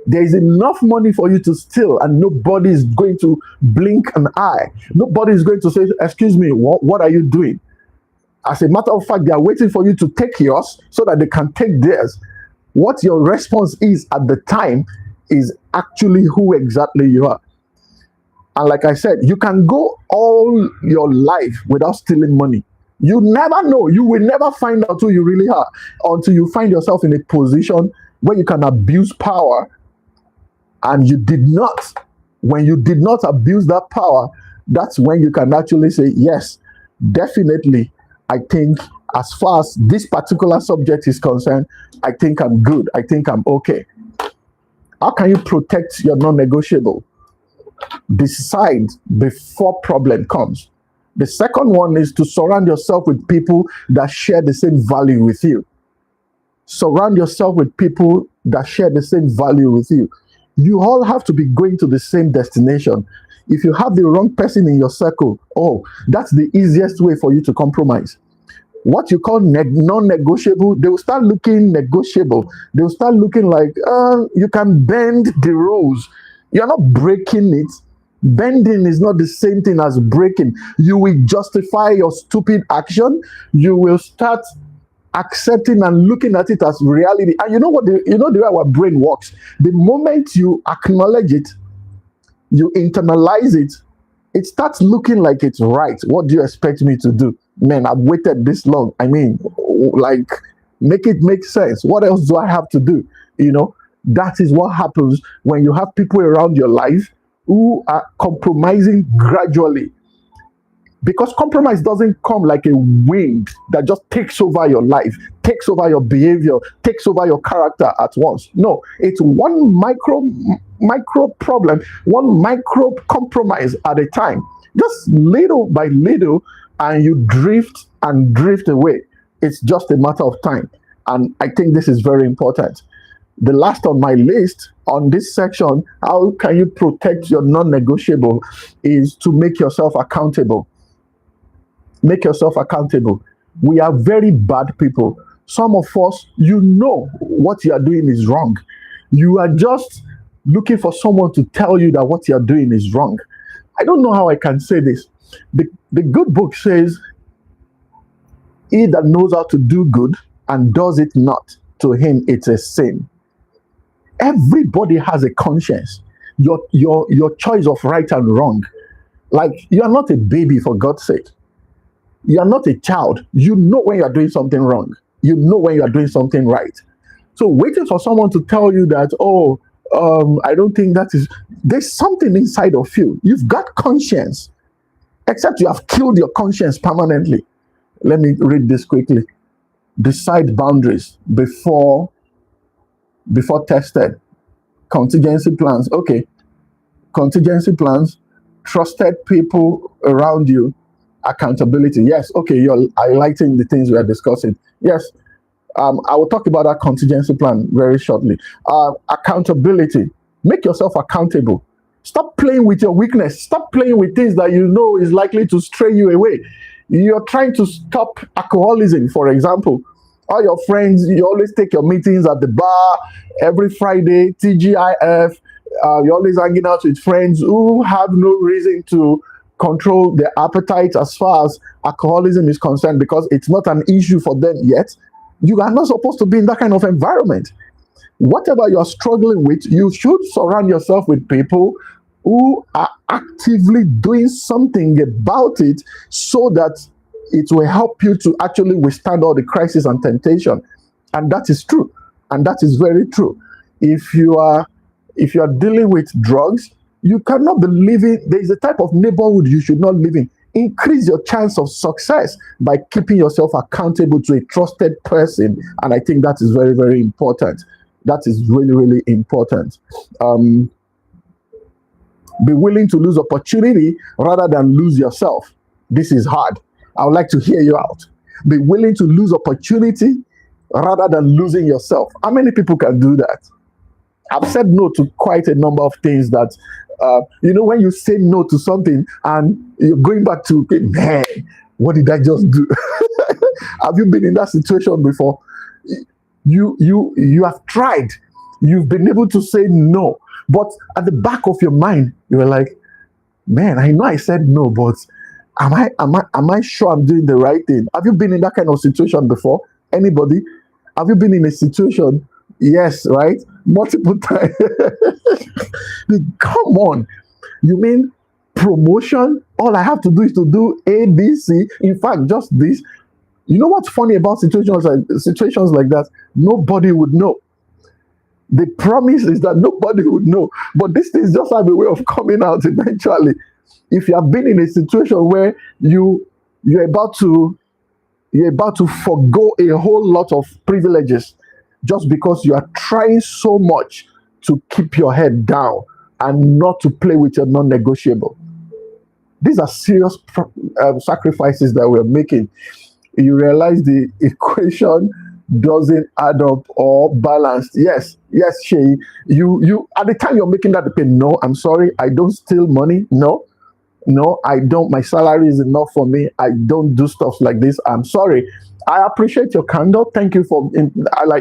there is enough money for you to steal and nobody is going to blink an eye. Nobody is going to say, excuse me, what are you doing? As a matter of fact, they are waiting for you to take yours so that they can take theirs. What your response is at the time is actually who exactly you are. And like I said, you can go all your life without stealing money. You never know. You will never find out who you really are until you find yourself in a position where you can abuse power. And you did not. When you did not abuse that power, that's when you can actually say, yes, definitely, I think as far as this particular subject is concerned, I think I'm good. I think I'm okay. How can you protect your non-negotiable? Decide before problem comes. The second one is to surround yourself with people that share the same value with you. Surround yourself with people that share the same value with you. You all have to be going to the same destination. If you have the wrong person in your circle, oh, that's the easiest way for you to compromise. What you call non-negotiable, they will start looking negotiable. They will start looking like you can bend the rules. You're not breaking it. Bending is not the same thing as breaking. You will justify your stupid action. You will start accepting and looking at it as reality. And you know what? You know the way our brain works. The moment you acknowledge it, you internalize it, it starts looking like it's right. What do you expect me to do? Man, I've waited this long. I mean, like, make it make sense. What else do I have to do? You know, that is what happens when you have people around your life who are compromising gradually, because compromise doesn't come like a wind that just takes over your life, takes over your behavior, takes over your character at once. No, it's one micro problem, one micro compromise at a time, just little by little, and you drift and drift away. It's just a matter of time. And I think this is very important. The last on my list on this section, how can you protect your non-negotiable, is to make yourself accountable. Make yourself accountable. We are very bad people. Some of us, you know what you are doing is wrong. You are just looking for someone to tell you that what you are doing is wrong. I don't know how I can say this. The good book says, he that knows how to do good and does it not, to him it's a sin. Everybody has a conscience. Your choice of right and wrong. Like, you are not a baby, for God's sake. You are not a child. You know when you are doing something wrong. You know when you are doing something right. So waiting for someone to tell you that, oh, I don't think that is, there's something inside of you. You've got conscience, except you have killed your conscience permanently. Let me read this quickly. Decide boundaries before tested. Contingency plans. Okay. Contingency plans. Trusted people around you. Accountability. Yes. Okay. You're highlighting the things we are discussing. Yes. I will talk about that contingency plan very shortly. Accountability. Make yourself accountable. Stop playing with your weakness. Stop playing with things that you know is likely to stray you away. You're trying to stop alcoholism, for example. All your friends, you always take your meetings at the bar every Friday, TGIF. You're always hanging out with friends who have no reason to control their appetite as far as alcoholism is concerned, because it's not an issue for them yet. You are not supposed to be in that kind of environment. Whatever you're struggling with, you should surround yourself with people who are actively doing something about it, so that it will help you to actually withstand all the crisis and temptation. And that is true. And that is very true. If you are dealing with drugs, you cannot be living, there is a type of neighborhood you should not live in. Increase your chance of success by keeping yourself accountable to a trusted person. And I think that is very, very important. That is really, really important. Be willing to lose opportunity rather than lose yourself. This is hard. I would like to hear you out. Be willing to lose opportunity rather than losing yourself. How many people can do that? I've said no to quite a number of things that, when you say no to something and you're going back to, man, what did I just do? Have you been in that situation before? You have tried. You've been able to say no. But at the back of your mind, you were like, man, I know I said no, but am I sure I'm doing the right thing? Have you been in that kind of situation before? Anybody? Have you been in a situation? Yes, right? Multiple times. Come on. You mean promotion? All I have to do is to do A, B, C. In fact, just this. You know what's funny about situations like that? Nobody would know. The promise is that nobody would know. But these things just have a way of coming out eventually. If you have been in a situation where you're about to forgo a whole lot of privileges just because you are trying so much to keep your head down and not to play with your non-negotiable. These are serious sacrifices that we're making. You realize the equation doesn't add up or balanced. Yes, yes, Shay. You at the time you're making that pay. No, I'm sorry, I don't steal money. No, no, I don't. My salary is enough for me. I don't do stuff like this. I'm sorry. I appreciate your candor. Thank you for.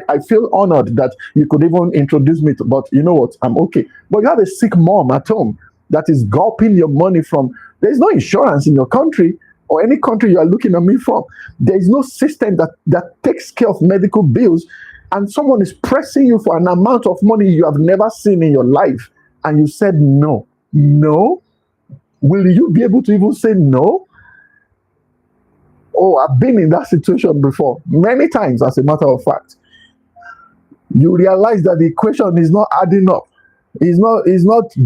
I feel honored that you could even introduce me to. But you know what? I'm okay. But you have a sick mom at home that is gulping your money from. There is no insurance in your country or any country you are looking at me from. There is no system that takes care of medical bills, and someone is pressing you for an amount of money you have never seen in your life, and you said no, no. Will you be able to even say no? Oh, I've been in that situation before, many times, as a matter of fact. You realize that the equation is not adding up. It's not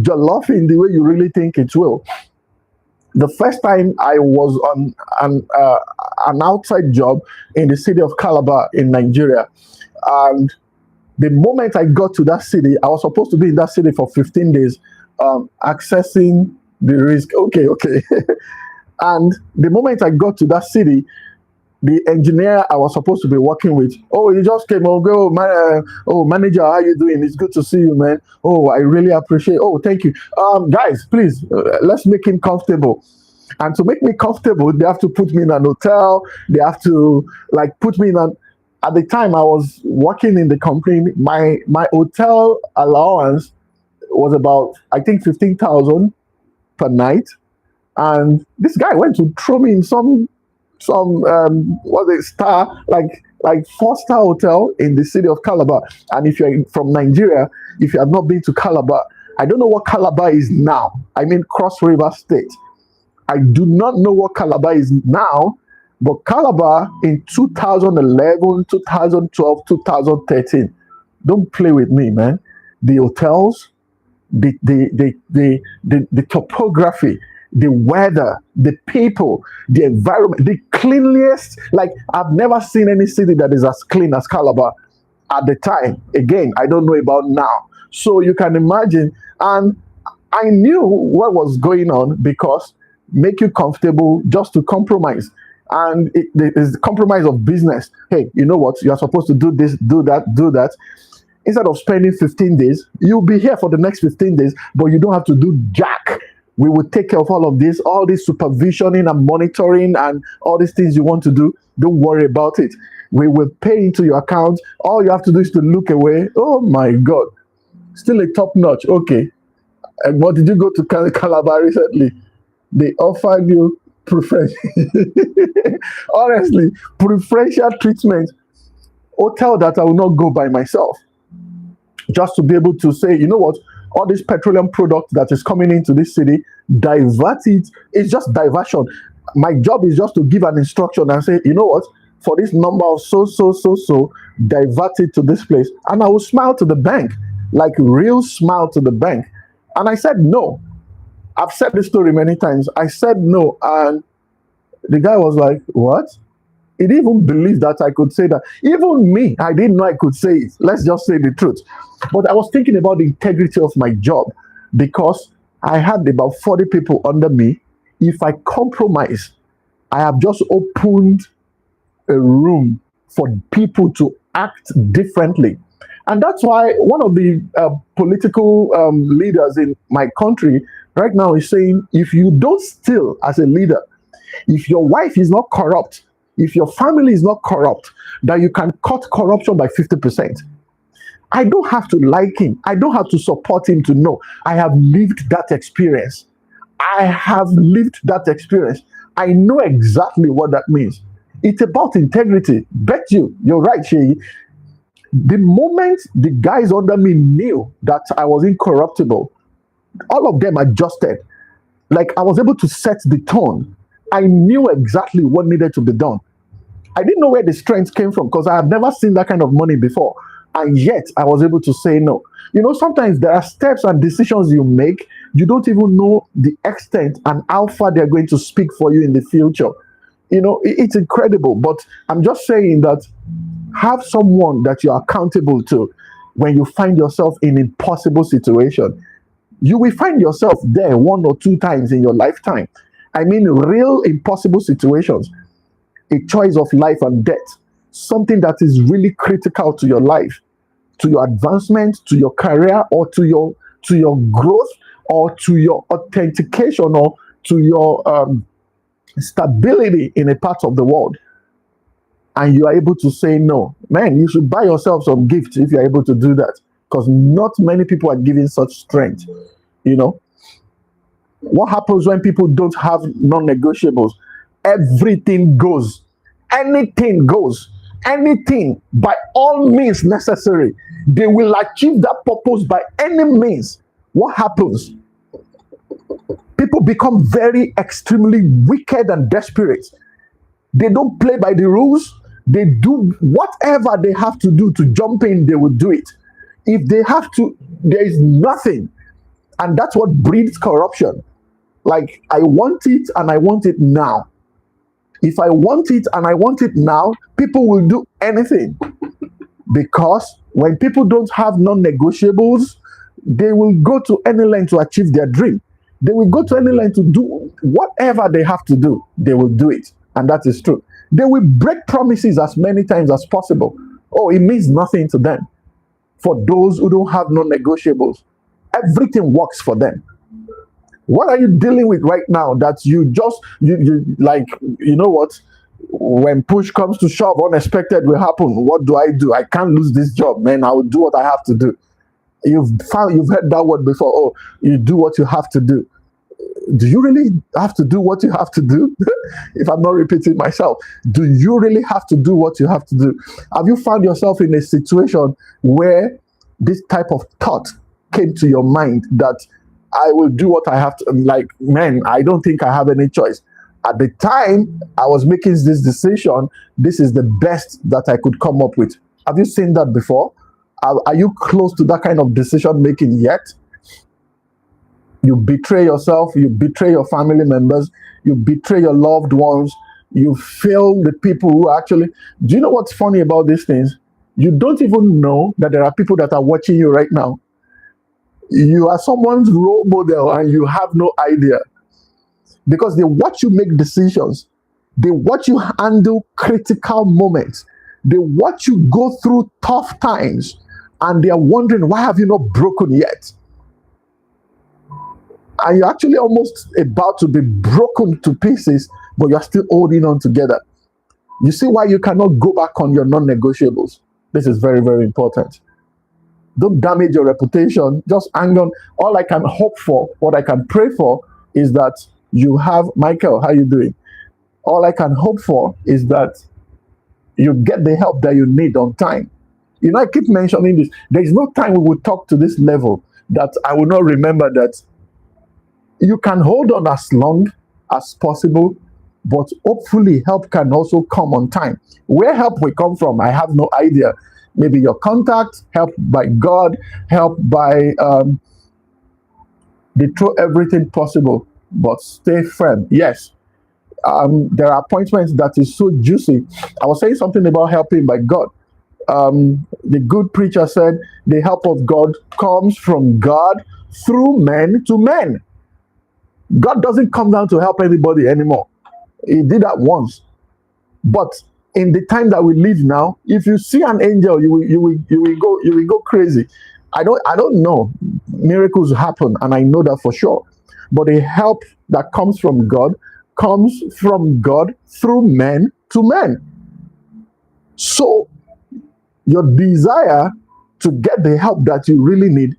jollof in the way you really think it will. The first time I was on an outside job in the city of Calabar in Nigeria, and the moment I got to that city, I was supposed to be in that city for 15 days, accessing the risk. Okay, okay. And the moment I got to that city, the engineer I was supposed to be working with, oh, you just came. Oh, go, oh, manager, how you doing? It's good to see you, man. Oh, I really appreciate. Oh, thank you. Guys, please, let's make him comfortable. And to make me comfortable, they have to put me in an hotel. They have to like put me in an. At the time I was working in the company, my hotel allowance was about, I think, 15,000 per night, and this guy went to throw me in some what's it, star, like 4-star hotel in the city of Calabar. And if you're from Nigeria, if you have not been to Calabar, I don't know what Calabar is now. I mean, Cross River State. I do not know what Calabar is now, but Calabar in 2011, 2012, 2013. Don't play with me, man. The hotels, the topography, the weather, the people, the environment, the cleanliest. Like, I've never seen any city that is as clean as Calabar at the time. Again, I don't know about now. So you can imagine. And I knew what was going on because make you comfortable just to compromise. And it is the compromise of business. Hey, you know what? You're supposed to do this, do that, do that. Instead of spending 15 days, you'll be here for the next 15 days, but you don't have to do jack. We will take care of all this supervisioning and monitoring and all these things you want to do. Don't worry about it. We will pay into your account. All you have to do is to look away. Oh my God. Still a top notch. Okay. And what did you go to Calabar recently? They offered you preferential, honestly, preferential treatment. Hotel that I will not go by myself. Just to be able to say, you know what, all this petroleum product that is coming into this city, divert it. It's just diversion. My job is just to give an instruction and say, you know what, for this number of so, divert it to this place. And I will smile to the bank, like real smile to the bank. And I said no. I've said this story many times. I said no, and the guy was like, what? He didn't even believe that I could say that. Even me, I didn't know I could say it. Let's just say the truth. But I was thinking about the integrity of my job because I had about 40 people under me. If I compromise, I have just opened a room for people to act differently. And that's why one of the political leaders in my country right now is saying, if you don't steal as a leader, if your wife is not corrupt, if your family is not corrupt, that you can cut corruption by 50%. I don't have to like him. I don't have to support him to know. I have lived that experience. I have lived that experience. I know exactly what that means. It's about integrity. Bet you're right, Shay. The moment the guys under me knew that I was incorruptible, all of them adjusted. Like, I was able to set the tone. I knew exactly what needed to be done. I didn't know where the strength came from because I had never seen that kind of money before. And yet I was able to say no. You know, sometimes there are steps and decisions you make, you don't even know the extent and how far they're going to speak for you in the future. You know, it's incredible. But I'm just saying that have someone that you're accountable to when you find yourself in impossible situation. You will find yourself there 1 or 2 times in your lifetime. I mean, real impossible situations, a choice of life and death. something that is really critical to your life, to your advancement, to your career, or to your growth, or to your authentication, or to your stability in a part of the world, and you are able to say no, man, you should buy yourself some gifts if you're able to do that, because not many people are giving such strength. You know, what happens when people don't have non-negotiables? Everything goes. Anything goes. Anything, by all means necessary. They will achieve that purpose by any means. What happens? People become very extremely wicked and desperate. They don't play by the rules. They do whatever they have to do to jump in, they will do it. If they have to, there is nothing. And that's what breeds corruption. Like, I want it and I want it now. If I want it and I want it now, people will do anything. Because when people don't have non-negotiables, they will go to any length to achieve their dream. They will go to any length to do whatever they have to do. They will do it. And that is true. They will break promises as many times as possible. Oh, it means nothing to them. For those who don't have non-negotiables, everything works for them. What are you dealing with right now that you just, you like, you know what? When push comes to shove, unexpected will happen. What do? I can't lose this job, man. I will do what I have to do. You've heard that word before. Oh, you do what you have to do. Do you really have to do what you have to do? If I'm not repeating myself, do you really have to do what you have to do? Have you found yourself in a situation where this type of thought came to your mind that I will do what I have to? Like, man, I don't think I have any choice. At the time I was making this decision, this is the best that I could come up with. Have you seen that before? Are you close to that kind of decision making yet? You betray yourself, you betray your family members, you betray your loved ones, you fail the people who actually. Do you know what's funny about these things? You don't even know that there are people that are watching you right now. You are someone's role model and you have no idea, because they watch you make decisions, they watch you handle critical moments, they watch you go through tough times, and they are wondering, why have you not broken yet? And you're actually almost about to be broken to pieces, but you're still holding on together. You see why you cannot go back on your non-negotiables. This is very, very important. Don't damage your reputation. Just hang on. All I can hope for, what I can pray for, is that you have, Michael, how you doing? All I can hope for is that you get the help that you need on time. You know, I keep mentioning this. There is no time we will talk to this level that I will not remember that you can hold on as long as possible, but hopefully help can also come on time. Where help will come from, I have no idea. Maybe your contact, help by God, help by they throw everything possible, but stay firm. Yes, there are appointments that is so juicy. I was saying something about helping by God. The good preacher said the help of God comes from God through men to men. God doesn't come down to help anybody anymore. He did that once. But in the time that we live now, if you see an angel, you will go crazy. I don't know. Miracles happen, and I know that for sure. But the help that comes from God through men to men. So your desire to get the help that you really need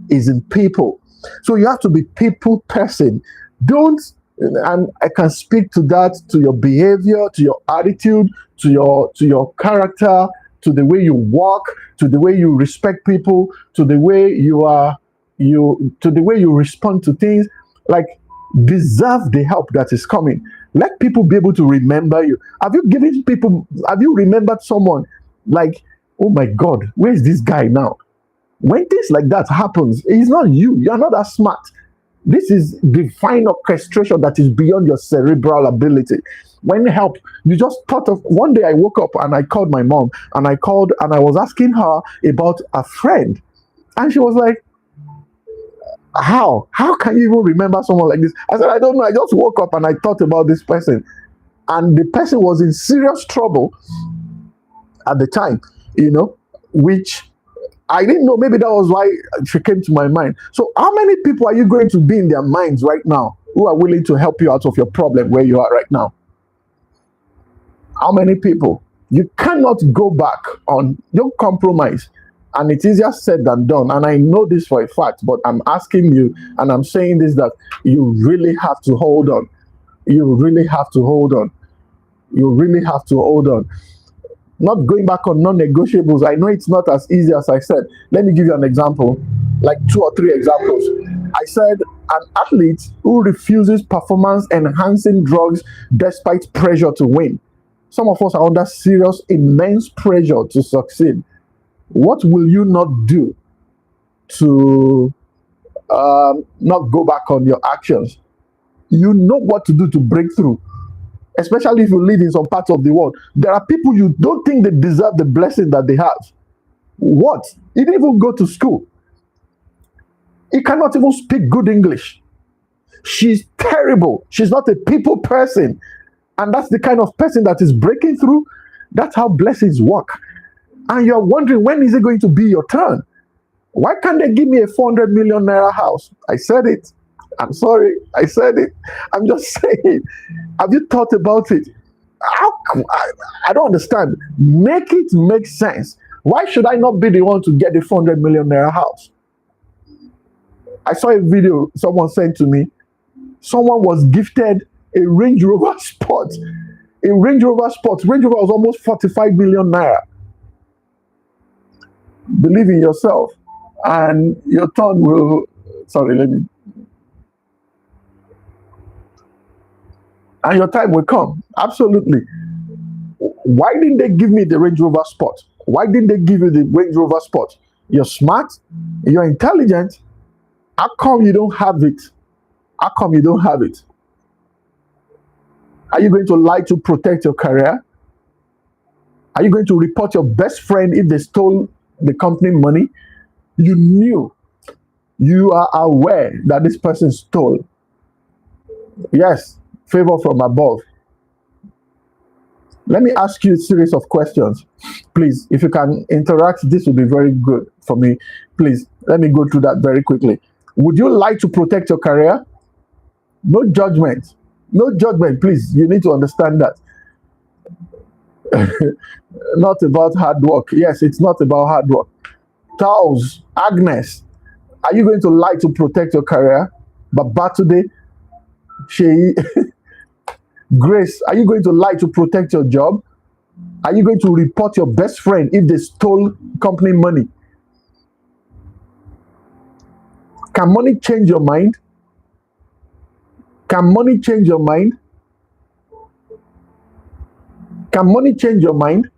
is in people. So you have to be people person. Don't, and I can speak to that, to your behavior, to your attitude, to your character, to the way you walk, to the way you respect people, to the way to the way you respond to things. Like, deserve the help that is coming. Let people be able to remember you. Have you remembered someone like, oh my God, where is this guy now? When things like that happens, it's not you. You're not that smart. This is divine orchestration that is beyond your cerebral ability. When help, you just thought of, one day I woke up and I called my mom, and I was asking her about a friend. And she was like, how can you even remember someone like this? I said, I don't know. I just woke up and I thought about this person. And the person was in serious trouble. at the time, which I didn't know. Maybe that was why she came to my mind. So, how many people are you going to be in their minds right now who are willing to help you out of your problem where you are right now? How many people? You cannot go back on your compromise. And it's easier said than done. And I know this for a fact, but I'm asking you and I'm saying this, that you really have to hold on. You really have to hold on. You really have to hold on. Not going back on non-negotiables. I know it's not as easy as I said. Let me give you an example, like 2 or 3 examples. I said an athlete who refuses performance enhancing drugs despite pressure to win. Some of us are under serious, immense pressure to succeed. What will you not do to not go back on your actions? You know what to do to break through, especially if you live in some parts of the world. There are people you don't think they deserve the blessing that they have. What? He didn't even go to school. He cannot even speak good English. She's terrible. She's not a people person. And that's the kind of person that is breaking through. That's how blessings work. And you're wondering, when is it going to be your turn? Why can't they give me a 400 million naira house? I said it. I'm sorry. I said it. I'm just saying. Have you thought about it? I don't understand. Make it make sense. Why should I not be the one to get the 400 million naira house? I saw a video someone sent to me. Someone was gifted a Range Rover Sport. A Range Rover Sport. Range Rover was almost 45 million naira. Believe in yourself, and your turn will. Sorry, let me. And your time will come. Absolutely. Why didn't they give me the Range Rover Sport? Why didn't they give you the Range Rover Sport? You're smart. You're intelligent. How come you don't have it? How come you don't have it? Are you going to lie to protect your career? Are you going to report your best friend if they stole the company money? You knew. You are aware that this person stole. Yes, favor from above. Let me ask you a series of questions. Please, if you can interact, this will be very good for me. Please, let me go through that very quickly. Would you like to protect your career? No judgment. No judgment, please. You need to understand that. Not about hard work. Yes, it's not about hard work. Charles, Agnes, are you going to lie to protect your career? But today, she, Grace, are you going to lie to protect your job? Are you going to report your best friend if they stole company money? Can money change your mind? Can money change your mind? Can money change your mind?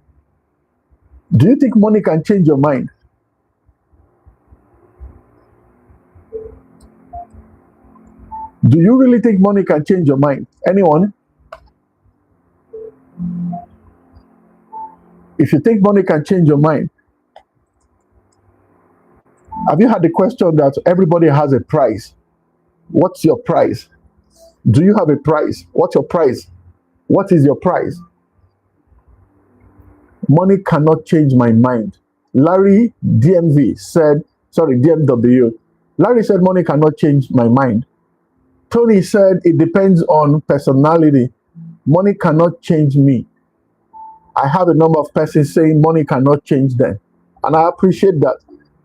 Do you think money can change your mind? Do you really think money can change your mind? Anyone? If you think money can change your mind, have you had the question that everybody has a price? What's your price? Do you have a price? What's your price? What is your price? Money cannot change my mind. Larry DMW. Larry said money cannot change my mind. Tony said it depends on personality. Money cannot change me. I have a number of persons saying money cannot change them. And I appreciate that.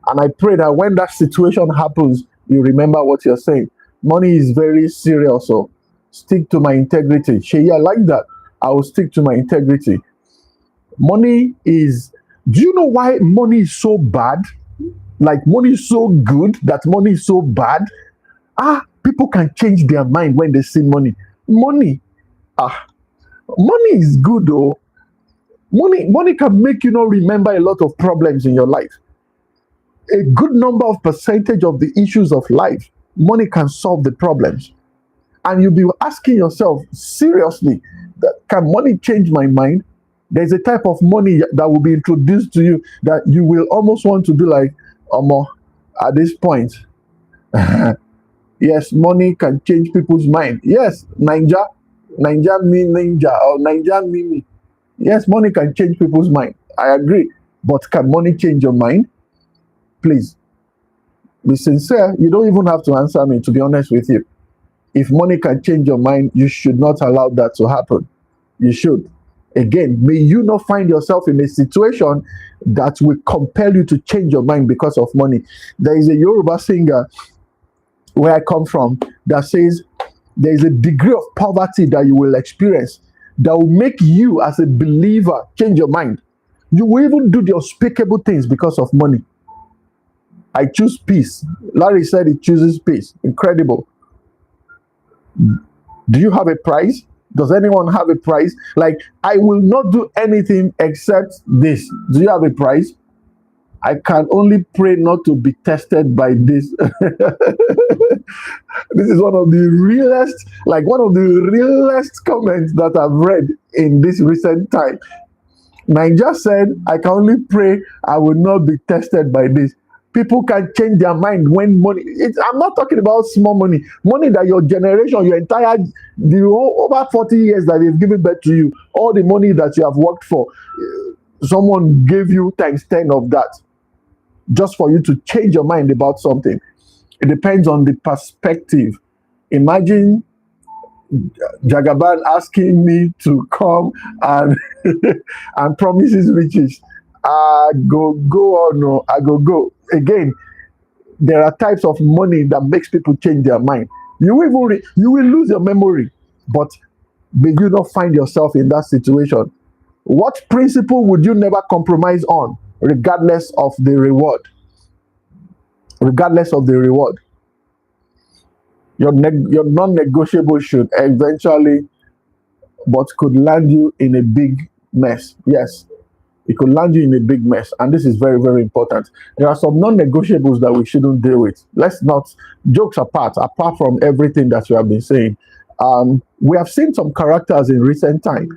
And I pray that when that situation happens, you remember what you're saying. Money is very serious, so stick to my integrity. Shey, I like that. I will stick to my integrity. Money is, do you know why money is so bad? Like, money is so good that money is so bad. People can change their mind when they see money. Money is good though. Money can make you not remember a lot of problems in your life. A good number of percentage of the issues of life, money can solve the problems. And you'll be asking yourself, seriously, can money change my mind? There's a type of money that will be introduced to you that you will almost want to be like, at this point. Yes, money can change people's mind. Yes, Ninja me ninja, or Ninja me. Yes, money can change people's mind. I agree. But can money change your mind? Please be sincere. You don't even have to answer me, to be honest with you. If money can change your mind, you should not allow that to happen. You should. Again, may you not find yourself in a situation that will compel you to change your mind because of money. There is a Yoruba singer where I come from that says there is a degree of poverty that you will experience that will make you, as a believer, change your mind. You will even do the unspeakable things because of money. I choose peace. Larry said he chooses peace. Incredible. Do you have a price? Does anyone have a price? Like, I will not do anything except this. Do you have a price? I can only pray not to be tested by this. This is one of the realest comments that I've read in this recent time. Niger said, I can only pray I will not be tested by this. People can change their mind when money. I'm not talking about small money that your generation, over 40 years that they've given birth to you, all the money that you have worked for, someone gave you times 10 of that just for you to change your mind about something. It depends on the perspective. Imagine Jagaban asking me to come and and promises riches. I go or no, I go. Again, there are types of money that makes people change their mind. You will lose your memory, but may you not find yourself in that situation. What principle would you never compromise on, regardless of the reward? Regardless of the reward, your non-negotiable should eventually, but could land you in a big mess. Yes, it could land you in a big mess, and this is very, very important. There are some non-negotiables that we shouldn't deal with. Let's not, jokes apart from everything that you have been saying. We have seen some characters in recent time.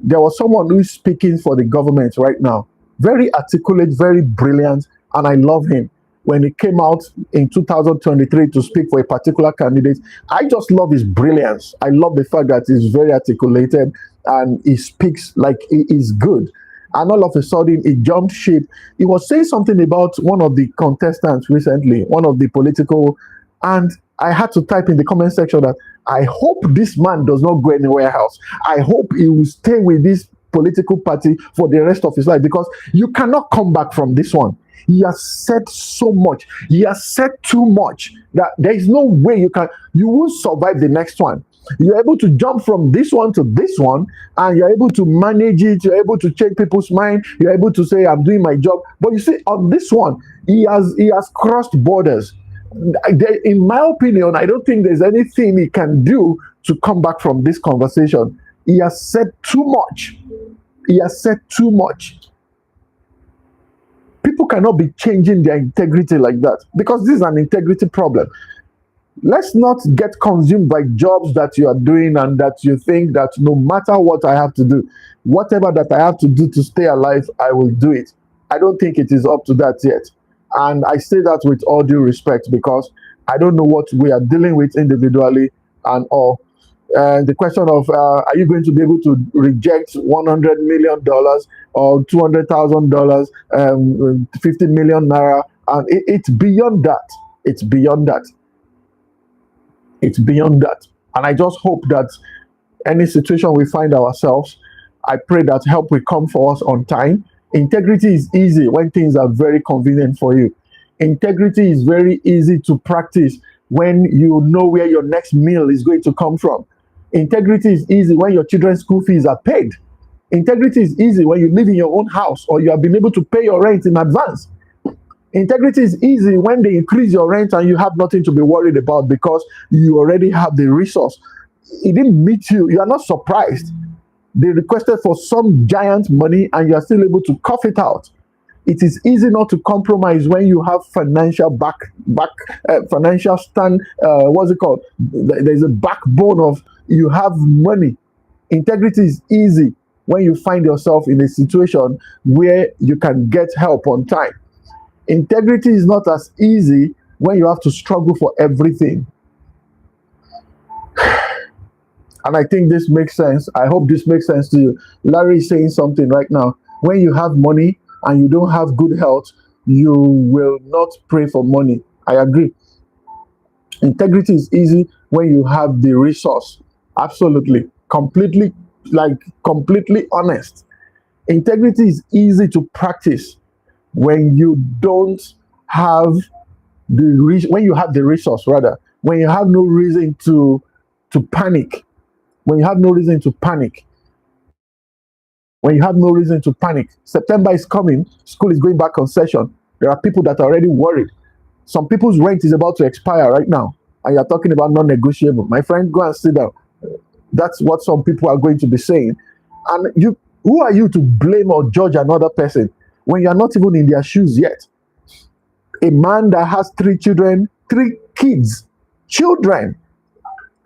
There was someone who is speaking for the government right now, very articulate, very brilliant, and I love him. When he came out in 2023 to speak for a particular candidate, I just love his brilliance. I love the fact that he's very articulated and he speaks like he is good. And all of a sudden, he jumped ship. He was saying something about one of the contestants recently, one of the political, and I had to type in the comment section that I hope this man does not go anywhere else. I hope he will stay with this political party for the rest of his life, because you cannot come back from this one. He has said so much. He has said too much that there is no way you will survive the next one. You're able to jump from this one to this one, and you're able to manage it. You're able to change people's mind. You're able to say, I'm doing my job. But you see, on this one, he has crossed borders. In my opinion, I don't think there's anything he can do to come back from this conversation. He has said too much. He has said too much. People cannot be changing their integrity like that, because this is an integrity problem. Let's not get consumed by jobs that you are doing and that you think that no matter what I have to do, whatever that I have to do to stay alive, I will do it. I don't think it is up to that yet. And I say that with all due respect, because I don't know what we are dealing with individually and all. And the question of are you going to be able to reject $100 million or $200,000, 50 million naira? And it's beyond that. It's beyond that. It's beyond that. And I just hope that any situation we find ourselves, I pray that help will come for us on time. Integrity is easy when things are very convenient for you. Integrity is very easy to practice when you know where your next meal is going to come from. Integrity is easy when your children's school fees are paid. Integrity is easy when you live in your own house or you have been able to pay your rent in advance. Integrity is easy when they increase your rent and you have nothing to be worried about because you already have the resource. It didn't meet you. You are not surprised. They requested for some giant money and you are still able to cough it out. It is easy not to compromise when you have financial financial stand. What's it called? There's a backbone of you have money. Integrity is easy when you find yourself in a situation where you can get help on time. Integrity is not as easy when you have to struggle for everything. And I think this makes sense. I hope this makes sense to you. Larry is saying something right now. When you have money and you don't have good health, you will not pray for money. I agree. Integrity is easy when you have the resource. Absolutely. Completely, like completely honest. Integrity is easy to practice when you don't have when you have the resource, rather, when you have no reason to panic, when you have no reason to panic, when you have no reason to panic. September is coming, school is going back on session. There are people that are already worried. Some people's rent is about to expire right now, and you're talking about non-negotiable. My friend, go and sit down. That's what some people are going to be saying. And you, who are you to blame or judge another person when you're not even in their shoes yet? A man that has 3 children, 3 kids, children.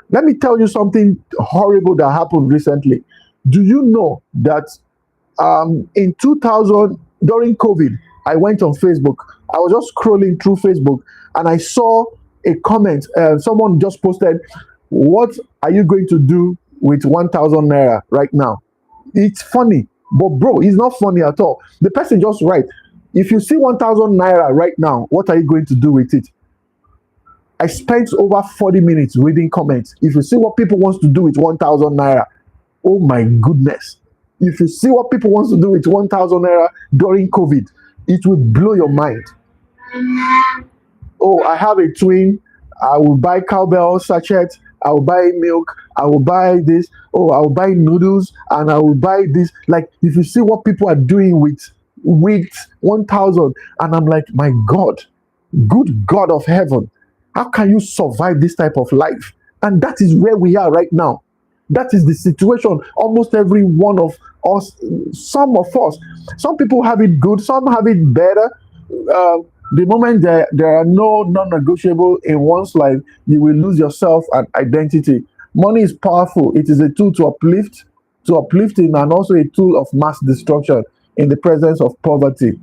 Let me tell you something horrible that happened recently. Do you know that in 2000, during COVID, I went on Facebook. I was just scrolling through Facebook and I saw a comment. Someone just posted, "What are you going to do with 1,000 naira right now?" It's funny, but bro, it's not funny at all. The person just write, "If you see 1,000 naira right now, what are you going to do with it?" I spent over 40 minutes reading comments. If you see what people wants to do with 1,000 naira, oh my goodness. If you see what people wants to do with 1,000 naira during COVID, it will blow your mind. Oh, I have a twin. I will buy cowbell sachet. I will buy milk. I will buy this. Oh, I will buy noodles and I will buy this. Like, if you see what people are doing with 1,000, and I'm like, my God, good God of heaven, how can you survive this type of life? And that is where we are right now. That is the situation. Almost every one of us, some of us, some people have it good, some have it better. The moment there are no non-negotiable in one's life, you will lose yourself and identity. Money is powerful. It is a tool to uplifting, and also a tool of mass destruction in the presence of poverty,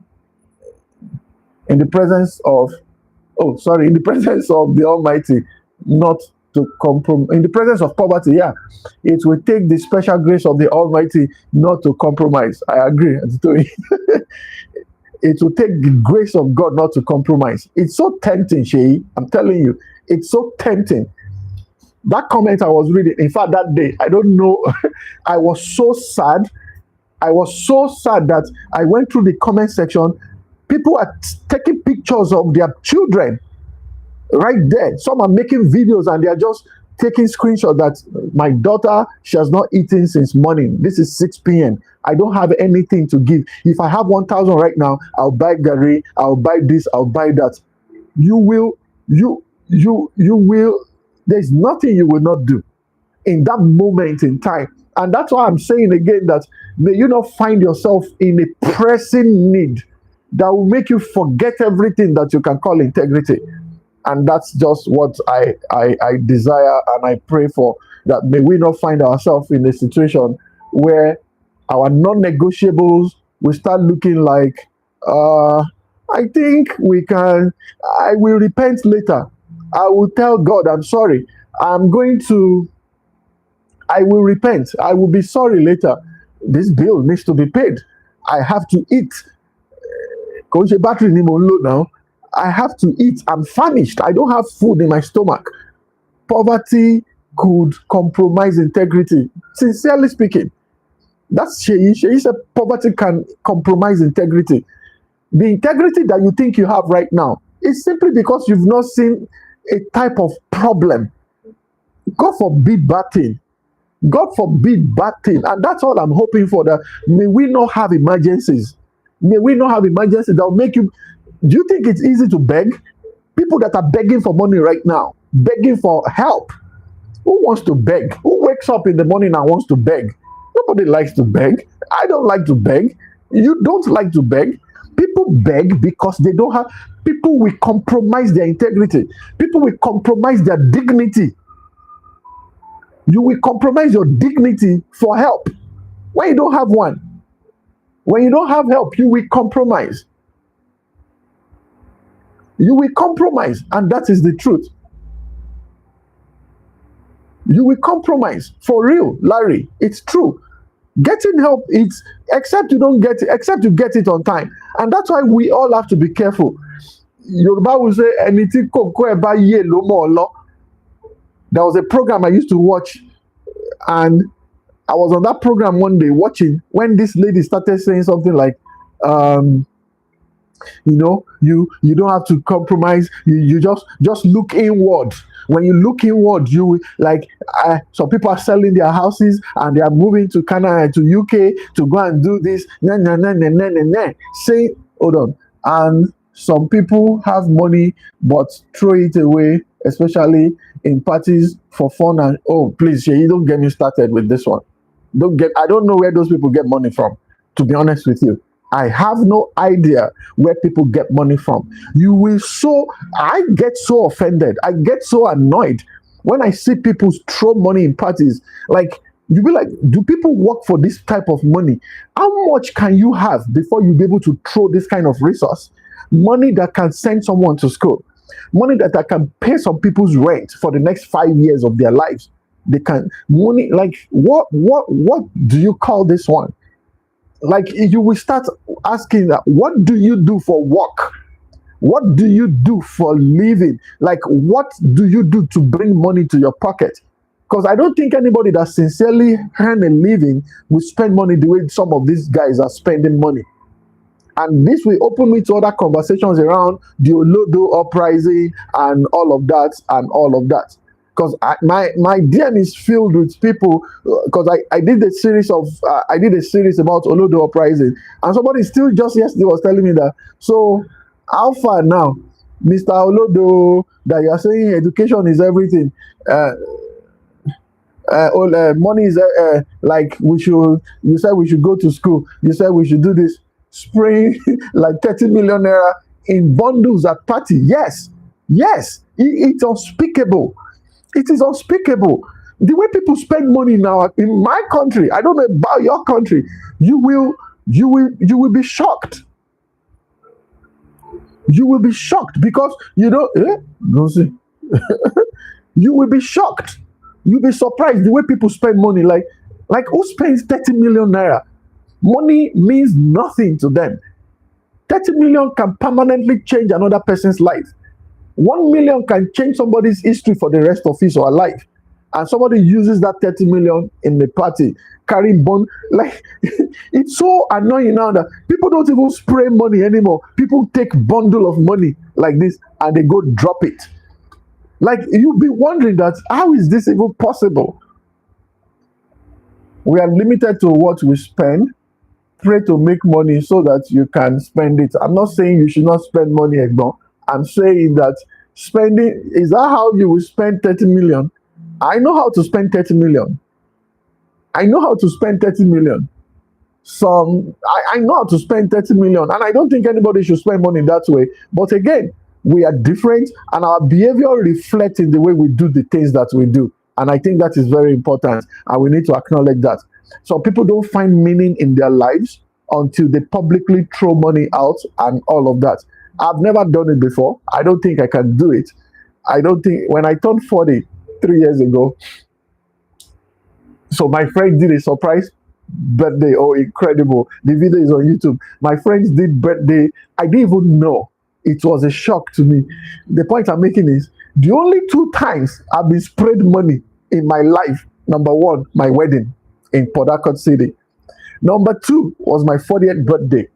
in the presence of in the presence of the Almighty, not to compromise. In the presence of poverty, yeah, it will take the special grace of the Almighty not to compromise. I agree. It will take the grace of God not to compromise. It's so tempting, Shay. I'm telling you, it's so tempting. That comment I was reading, in fact, that day, I don't know, I was so sad. I was so sad that I went through the comment section. People are taking pictures of their children right there. Some are making videos and they are just taking screenshots that my daughter, she has not eaten since morning. This is 6 p.m. I don't have anything to give. If I have 1,000 right now, I'll buy Gary, I'll buy this, I'll buy that. You will, there's nothing you will not do in that moment in time. And that's why I'm saying again that may you not find yourself in a pressing need that will make you forget everything that you can call integrity. And that's just what I desire and I pray for, that may we not find ourselves in a situation where our non-negotiables will start looking like, I think we can, I will repent later. I will tell God, I'm sorry. I will repent. I will be sorry later. This bill needs to be paid. I have to eat. Battery now. I have to eat. I'm famished. I don't have food in my stomach. Poverty could compromise integrity. Sincerely speaking, that's Sheyi. Sheyi said poverty can compromise integrity. The integrity that you think you have right now is simply because you've not seen a type of problem. God forbid bad thing. God forbid bad thing. And that's all I'm hoping for, that may we not have emergencies. May we not have emergencies that will make you. Do you think it's easy to beg? People that are begging for money right now, begging for help. Who wants to beg? Who wakes up in the morning and wants to beg? Nobody likes to beg. I don't like to beg. You don't like to beg. People beg because they don't have. People will compromise their integrity. People will compromise their dignity. You will compromise your dignity for help when you don't have one. When you don't have help, you will compromise. You will compromise, and that is the truth. You will compromise for real, Larry. It's true. Getting help, it's except you don't get it, except you get it on time. And that's why we all have to be careful. Yoruba will say, anything koko eba ye lo mo lo. There was a program I used to watch, and I was on that program one day watching when this lady started saying something like, um, you don't have to compromise. You just look inward. When you look inward, you like some people are selling their houses and they are moving to Canada, to UK to go and do this. Nah, nah, nah, nah, nah, nah, nah. Say, hold on. And some people have money but throw it away, especially in parties for fun. And oh, please, you don't get me started with this one. I don't know where those people get money from, to be honest with you. I have no idea where people get money from. I get so offended. I get so annoyed when I see people throw money in parties. Like, you be like, do people work for this type of money? How much can you have before you be able to throw this kind of resource? Money that can send someone to school, money that can pay some people's rent for the next 5 years of their lives. They can money like what do you call this one? Like, you will start asking that, what do you do for work? What do you do for living? Like, what do you do to bring money to your pocket? Because I don't think anybody that sincerely earn a living will spend money the way some of these guys are spending money. And this will open me to other conversations around the Olodo uprising and all of that and all of that. Because my DM is filled with people. Because I did a series about Olodo uprising, and somebody still just yesterday was telling me that, so how far now, Mr. Olodo, that you are saying education is everything. Money is like, you said we should go to school, you said we should do this, spraying like 30 million naira in bundles at party. Yes, it's unspeakable. It is unspeakable. The way people spend money now in my country, I don't know about your country, you will be shocked. You will be shocked because no see. You will be shocked. You'll be surprised the way people spend money. Like who spends 30 million naira? Money means nothing to them. 30 million can permanently change another person's life. 1 million can change somebody's history for the rest of his or her life. And somebody uses that 30 million in the party, carrying bond. Like, it's so annoying now that people don't even spray money anymore. People take bundle of money like this and they go drop it. Like, you'll be wondering that, how is this even possible? We are limited to what we spend. Pray to make money so that you can spend it. I'm not saying you should not spend money, Egbon. I'm saying that spending, is that how you will spend 30 million? I know how to spend 30 million. I know how to spend 30 million. I know how to spend 30 million, and I don't think anybody should spend money that way. But again, we are different, and our behavior reflects in the way we do the things that we do. And I think that is very important, and we need to acknowledge that. So people don't find meaning in their lives until they publicly throw money out and all of that. I've never done it before. I don't think I can do it. I don't think, when I turned 40 3 years ago, so my friend did a surprise birthday. Oh, incredible. The video is on YouTube. My friends did birthday. I didn't even know. It was a shock to me. The point I'm making is, the only 2 times I've been sprayed money in my life, number one, my wedding in Port Harcourt City. Number two was my 40th birthday.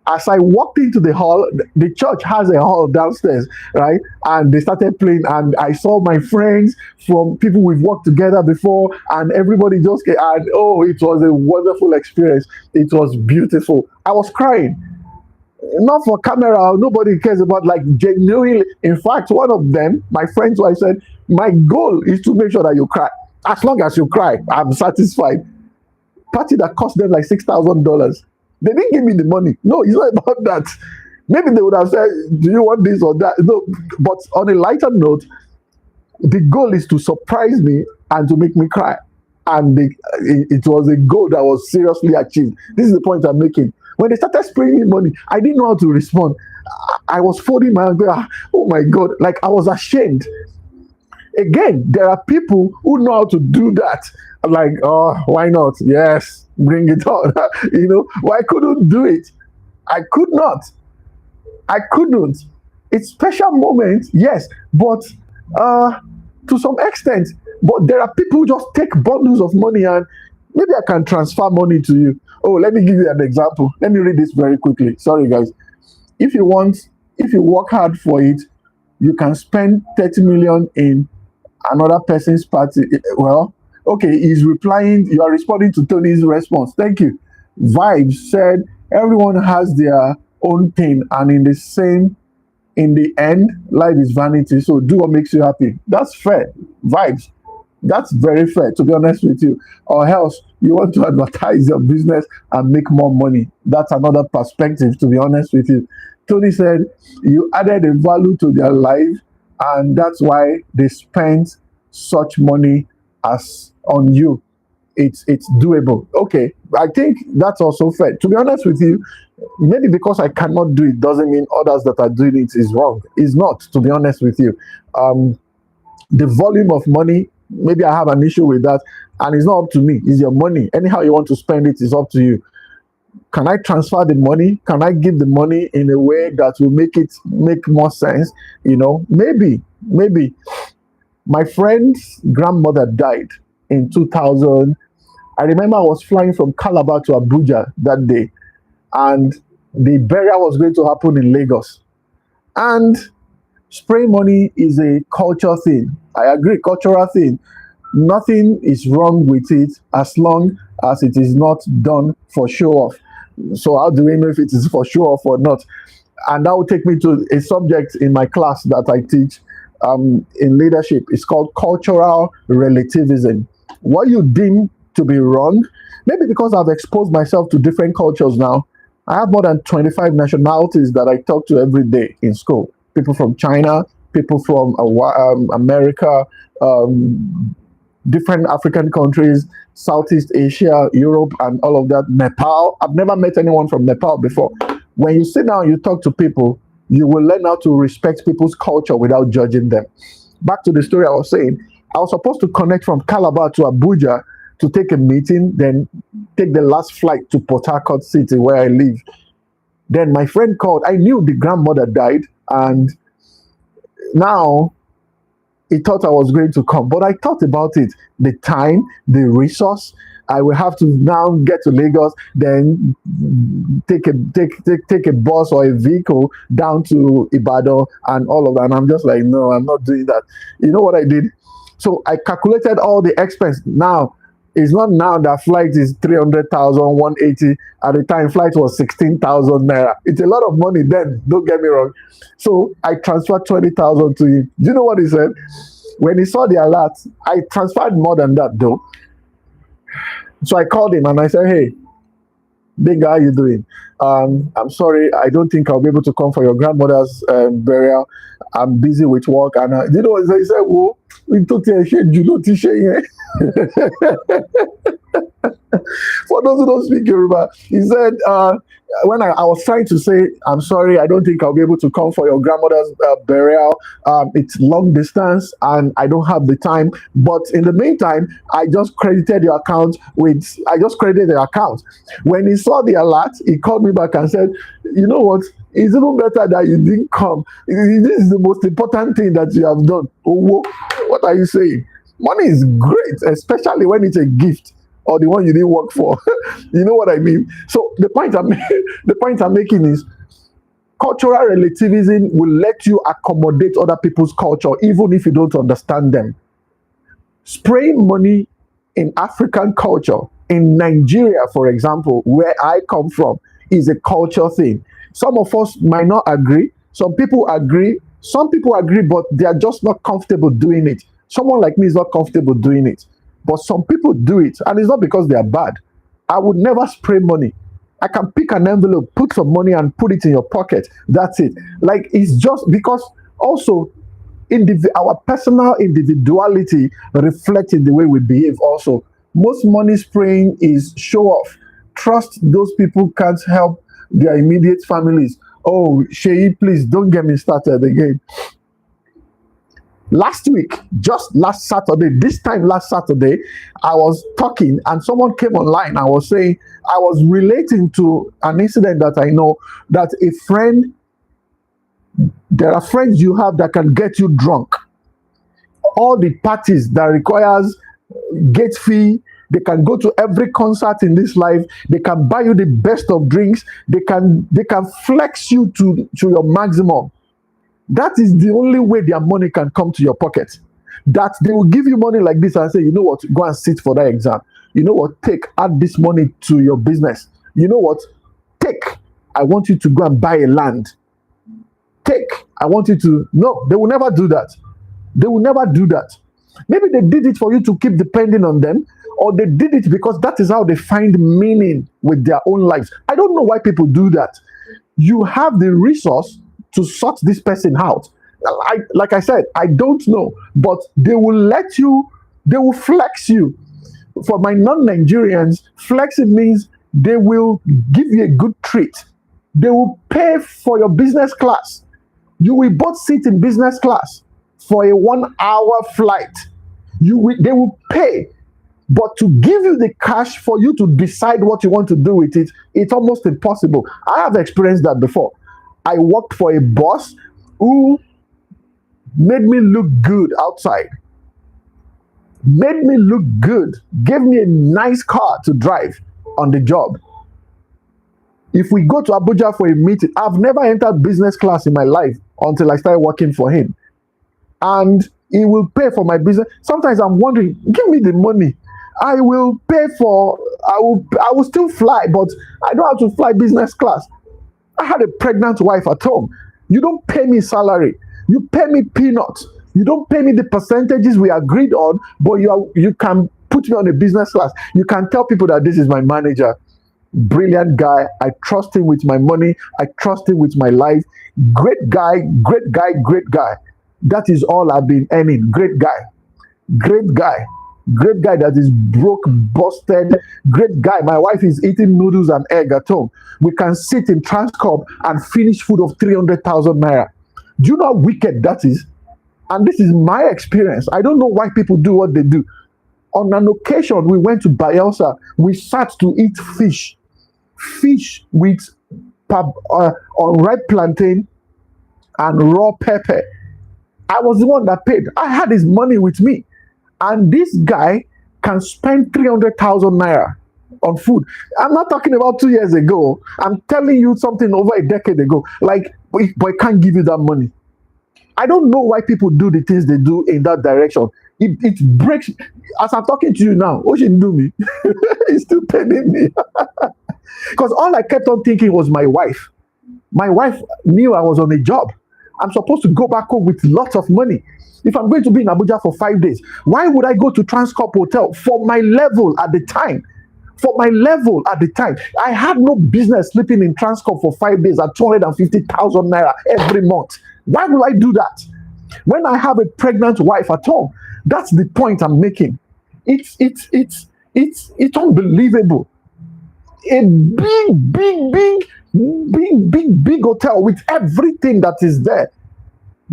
As I walked into the hall, the church has a hall downstairs, right? And they started playing, and I saw my friends from people we've worked together before, and everybody just came, and oh, it was a wonderful experience. It was beautiful. I was crying. Not for camera, nobody cares about, like, genuinely. In fact, one of them, my friends, who I said, my goal is to make sure that you cry. As long as you cry, I'm satisfied. Party that cost them like $6,000. They didn't give me the money. No, it's not about that. Maybe they would have said, do you want this or that? No, but on a lighter note, the goal is to surprise me and to make me cry. And it was a goal that was seriously achieved. This is the point I'm making. When they started spraying me money, I didn't know how to respond. I was folding my hands. Oh my God. Like, I was ashamed. again, there are people who know how to do that. Like, oh, why not? Yes, bring it on. Why couldn't do it? I could not. I couldn't. It's special moments, yes, but to some extent. But there are people who just take bundles of money and maybe I can transfer money to you. Oh, let me give you an example. Let me read this very quickly. Sorry, guys. If you work hard for it, you can spend 30 million in another person's party. Well, okay, he's replying, you are responding to Tony's response. Thank you. Vibes said everyone has their own thing, and in the end, life is vanity. So do what makes you happy. That's fair. Vibes. That's very fair, to be honest with you. Or else you want to advertise your business and make more money. That's another perspective, to be honest with you. Tony said you added a value to their life, and that's why they spent such money as on you. It's doable. Okay, I think that's also fair. To be honest with you, maybe because I cannot do it doesn't mean others that are doing it is wrong. It's not, to be honest with you. The volume of money, maybe I have an issue with that, and it's not up to me. It's your money. Anyhow you want to spend it is up to you. Can I transfer the money? Can I give the money in a way that will make more sense? Maybe. My friend's grandmother died in 2000. I remember I was flying from Calabar to Abuja that day, and the burial was going to happen in Lagos. And spray money is a culture thing. I agree, cultural thing. Nothing is wrong with it as long as it is not done for show off. So how do we know if it is for show off or not? And that will take me to a subject in my class that I teach in leadership. It's called cultural relativism. What you deem to be wrong, maybe because I've exposed myself to different cultures now. I have more than 25 nationalities that I talk to every day in school. People from China, people from America, different African countries, Southeast Asia, Europe, and all of that. Nepal. I've never met anyone from Nepal before. When you sit down and you talk to people, you will learn how to respect people's culture without judging them. Back to the story I was saying, I was supposed to connect from Calabar to Abuja to take a meeting, then take the last flight to Port Harcourt City where I live. Then my friend called. I knew the grandmother died, and now he thought I was going to come. But I thought about it, the time, the resource. I will have to now get to Lagos, then take a bus or a vehicle down to Ibadan and all of that. And I'm just like, no, I'm not doing that. You know what I did? So I calculated all the expense. Now, it's not now that flight is 300,000, 180. At the time, flight was 16,000 naira. It's a lot of money then, don't get me wrong. So I transferred 20,000 to him. Do you know what he said? When he saw the alert, I transferred more than that though. So I called him and I said, hey, big guy, how you doing? I'm sorry, I don't think I'll be able to come for your grandmother's burial. I'm busy with work. And you know what he said? Whoa, we took a shade, you know, t-shirt. For those who don't speak Yoruba, he said, when I was trying to say, I'm sorry, I don't think I'll be able to come for your grandmother's burial. It's long distance and I don't have the time. But in the meantime, I just credited the account. When he saw the alert, he called me back and said, you know what? It's even better that you didn't come. This is the most important thing that you have done. Oh, what are you saying? Money is great, especially when it's a gift or the one you didn't work for. You know what I mean? So the point I'm making is cultural relativism will let you accommodate other people's culture even if you don't understand them. Spraying money in African culture, in Nigeria, for example, where I come from, is a culture thing. Some of us might not agree. Some people agree, but they are just not comfortable doing it. Someone like me is not comfortable doing it. But some people do it, and it's not because they are bad. I would never spray money. I can pick an envelope, put some money, and put it in your pocket. That's it. Like, it's just because also our personal individuality reflects in the way we behave also. Most money spraying is show off. Trust those people can't help their immediate families. Oh, Sheyi, please don't get me started again. Last week, just last Saturday, this time last Saturday, I was talking and someone came online. I was saying, I was relating to an incident that I know, that a friend, there are friends you have that can get you drunk. All the parties that requires gate fee, they can go to every concert in this life, they can buy you the best of drinks, they can flex you to your maximum. That is the only way their money can come to your pocket. That they will give you money like this and say, you know what, go and sit for that exam. You know what, add this money to your business. You know what, I want you to go and buy a land. I want you to. No, they will never do that. They will never do that. Maybe they did it for you to keep depending on them, or they did it because that is how they find meaning with their own lives. I don't know why people do that. You have the resource to sort this person out. Like I said, I don't know, but they will they will flex you. For my non-Nigerians, flexing means they will give you a good treat. They will pay for your business class. You will both sit in business class for a 1 hour flight. They will pay. But to give you the cash for you to decide what you want to do with it, it's almost impossible. I have experienced that before. I worked for a boss who made me look good outside, made me look good, gave me a nice car to drive on the job. If we go to Abuja for a meeting, I've never entered business class in my life until I started working for him. And he will pay for my business. Sometimes I'm wondering, give me the money. I will still fly, but I don't have to fly business class. I had a pregnant wife at home. You don't pay me salary. You pay me peanuts. You don't pay me the percentages we agreed on, but you can put me on a business class. You can tell people that this is my manager. Brilliant guy. I trust him with my money. I trust him with my life. Great guy, great guy, great guy. That is all I've been earning. Great guy. Great guy. Great guy that is broke, busted. Great guy. My wife is eating noodles and egg at home. We can sit in Transcorp and finish food of 300,000 naira. Do you know how wicked that is? And this is my experience. I don't know why people do what they do. On an occasion, we went to Bayelsa. We sat to eat fish with unripe plantain and raw pepper. I was the one that paid. I had his money with me. And this guy can spend 300,000 naira on food. I'm not talking about 2 years ago. I'm telling you something over a decade ago. Like, but I can't give you that money. I don't know why people do the things they do in that direction. It breaks. As I'm talking to you now, what should do me? He's still paying me. Because all I kept on thinking was my wife. My wife knew I was on a job. I'm supposed to go back home with lots of money. If I'm going to be in Abuja for 5 days, why would I go to Transcorp Hotel for my level at the time? For my level at the time, I had no business sleeping in Transcorp for 5 days at 250,000 naira every month. Why would I do that? When I have a pregnant wife at home, that's the point I'm making. It's unbelievable. A big hotel with everything that is there.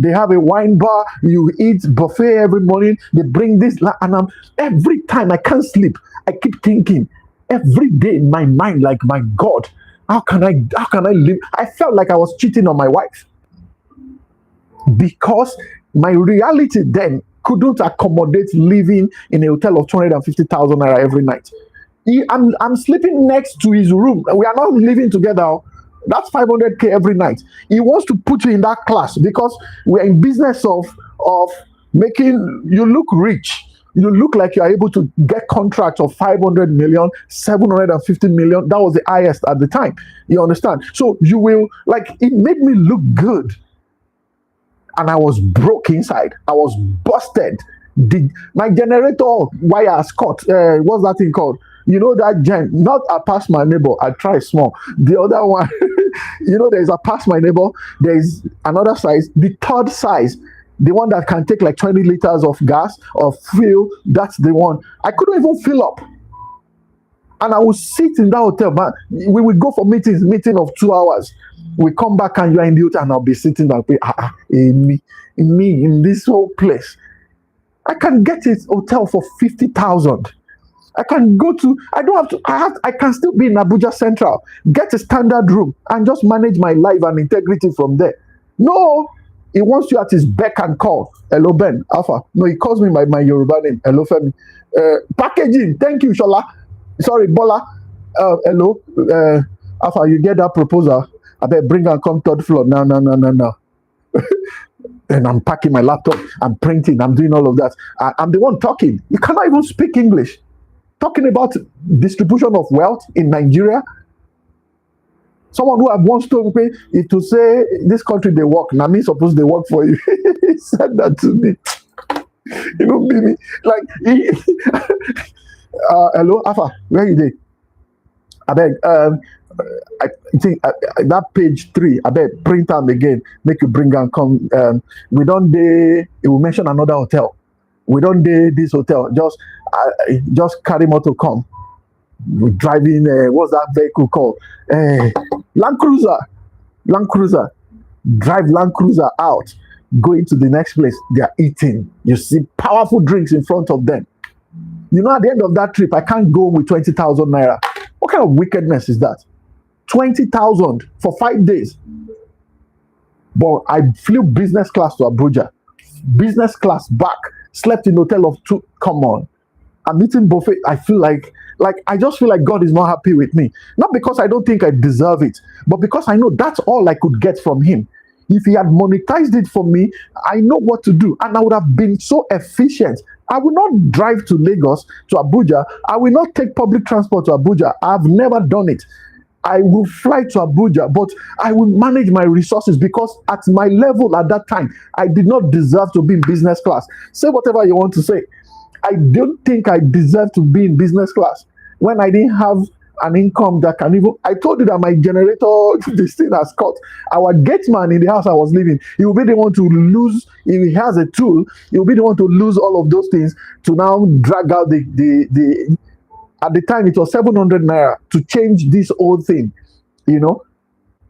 They have a wine bar, you eat buffet every morning, they bring this, and every time I can't sleep, I keep thinking every day in my mind, like, my God, how can I live? I felt like I was cheating on my wife because my reality then couldn't accommodate living in a hotel of 250,000 naira every night. I'm sleeping next to his room. We are not living together. That's 500k every night. He wants to put you in that class because we're in business of making you look rich. You look like you're able to get contracts of 500 million, 750 million. That was the highest at the time. You understand? So you will, like, it made me look good. And I was broke inside. I was busted. My generator wire is cut. What's that thing called? You know that not I pass my neighbor, I try small. The other one, there's a pass my neighbor, there's another size, the third size, the one that can take like 20 liters of gas or fuel, that's the one. I couldn't even fill up. And I will sit in that hotel, but we will go for meeting of 2 hours. We come back and you are in the hotel, and I'll be sitting there, in me, in this whole place. I can get a hotel for 50,000. I can go to, I don't have to, I can still be in Abuja Central, get a standard room and just manage my life and integrity from there. No, he wants you at his beck and call. Hello, Ben, Alpha. No, he calls me by my Yoruba name. Hello, Femi. Packaging, thank you, Shola. Sorry, Bola. Hello, Alpha, you get that proposal? I bet bring and come third floor. No. And I'm packing my laptop, I'm printing, I'm doing all of that. I'm the one talking. You cannot even speak English. Talking about distribution of wealth in Nigeria. Someone who have once told me, if to say this country they work, now me suppose they work for you. He said that to me. You know, me like hello, Alpha, where you dey? I beg, I think that page 3, I beg, print them again, make you bring and come. We don't dey, it will mention another hotel. We don't dey this hotel. Just carry motor come. We're driving, what's that vehicle called? Land Cruiser. Drive Land Cruiser out. Going to the next place. They are eating. You see powerful drinks in front of them. You know, at the end of that trip, I can't go with 20,000 naira. What kind of wickedness is that? 20,000 for 5 days. But I flew business class to Abuja. Business class back. Slept in hotel of 2. Come on. I'm eating buffet. I feel like I just feel like God is not happy with me. Not because I don't think I deserve it, but because I know that's all I could get from him. If he had monetized it for me, I know what to do. And I would have been so efficient. I will not drive to Lagos, to Abuja. I will not take public transport to Abuja. I've never done it. I will fly to Abuja, but I will manage my resources because at my level at that time, I did not deserve to be in business class. Say whatever you want to say. I don't think I deserve to be in business class when I didn't have an income that can even. I told you that my generator, this thing has cut. Our gate man in the house I was living, he will be the one to lose. If he has a tool, he will be the one to lose all of those things to now drag out the. At the time, it was 700 naira to change this whole thing, you know.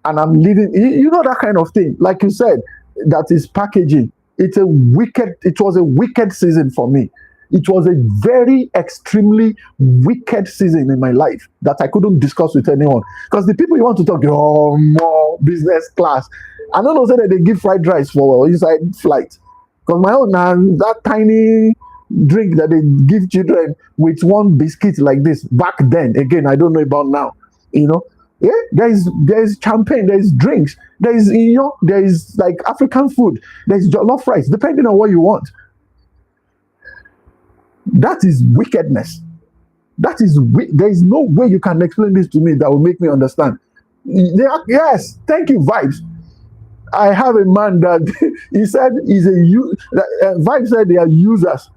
And I'm living, you know, that kind of thing. Like you said, that is packaging. It was a wicked season for me. It was a very extremely wicked season in my life that I couldn't discuss with anyone. Because the people you want to talk to, more business class. I don't know say that they give fried rice for inside flight. Because my own, that tiny drink that they give children with one biscuit like this back then. Again, I don't know about now. You know, yeah, there's champagne, there's drinks, there's like African food, there's jollof rice, depending on what you want. That is wickedness. There is no way you can explain this to me that will make me understand. Yes, thank you, Vibes. I have a man that he said Vibes said they are users.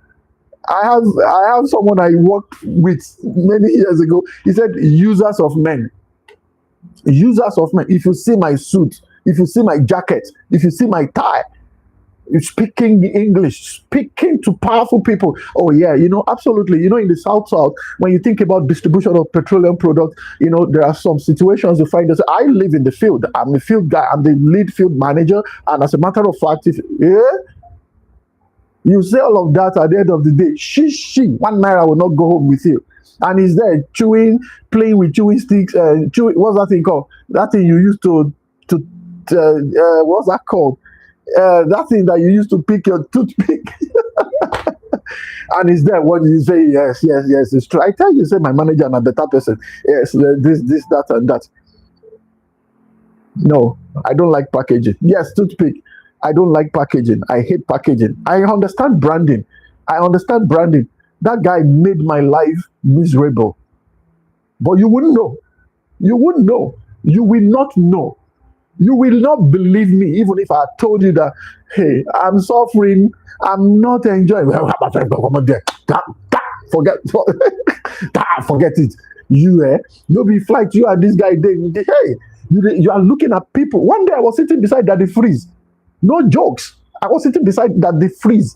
I have someone I worked with many years ago. He said users of men. Users of men. If you see my suit, if you see my jacket, if you see my tie, speaking English, speaking to powerful people. Oh yeah, absolutely. In the South, when you think about distribution of petroleum products, there are some situations you find us. I live in the field. I'm a field guy. I'm the lead field manager. And as a matter of fact, you say all of that at the end of the day, she, 1 naira will not go home with you. And he's there playing with chewing sticks. What's that thing called? That thing you used to what's that called? That thing that you used to pick your toothpick. And he's there. What did you say? Yes, it's true. I tell you, say my manager and a better person. Yes, this, that, and that. No, I don't like packaging. Yes, toothpick. I don't like packaging. I hate packaging. I understand branding. That guy made my life miserable. But you wouldn't know. You wouldn't know. You will not know. You will not believe me, even if I told you that, hey, I'm suffering, I'm not enjoying. Forget it. You'll be flight. You and this guy, hey, you are looking at people. One day I was sitting beside Daddy Freeze. No jokes. I was sitting beside Daddy Freeze.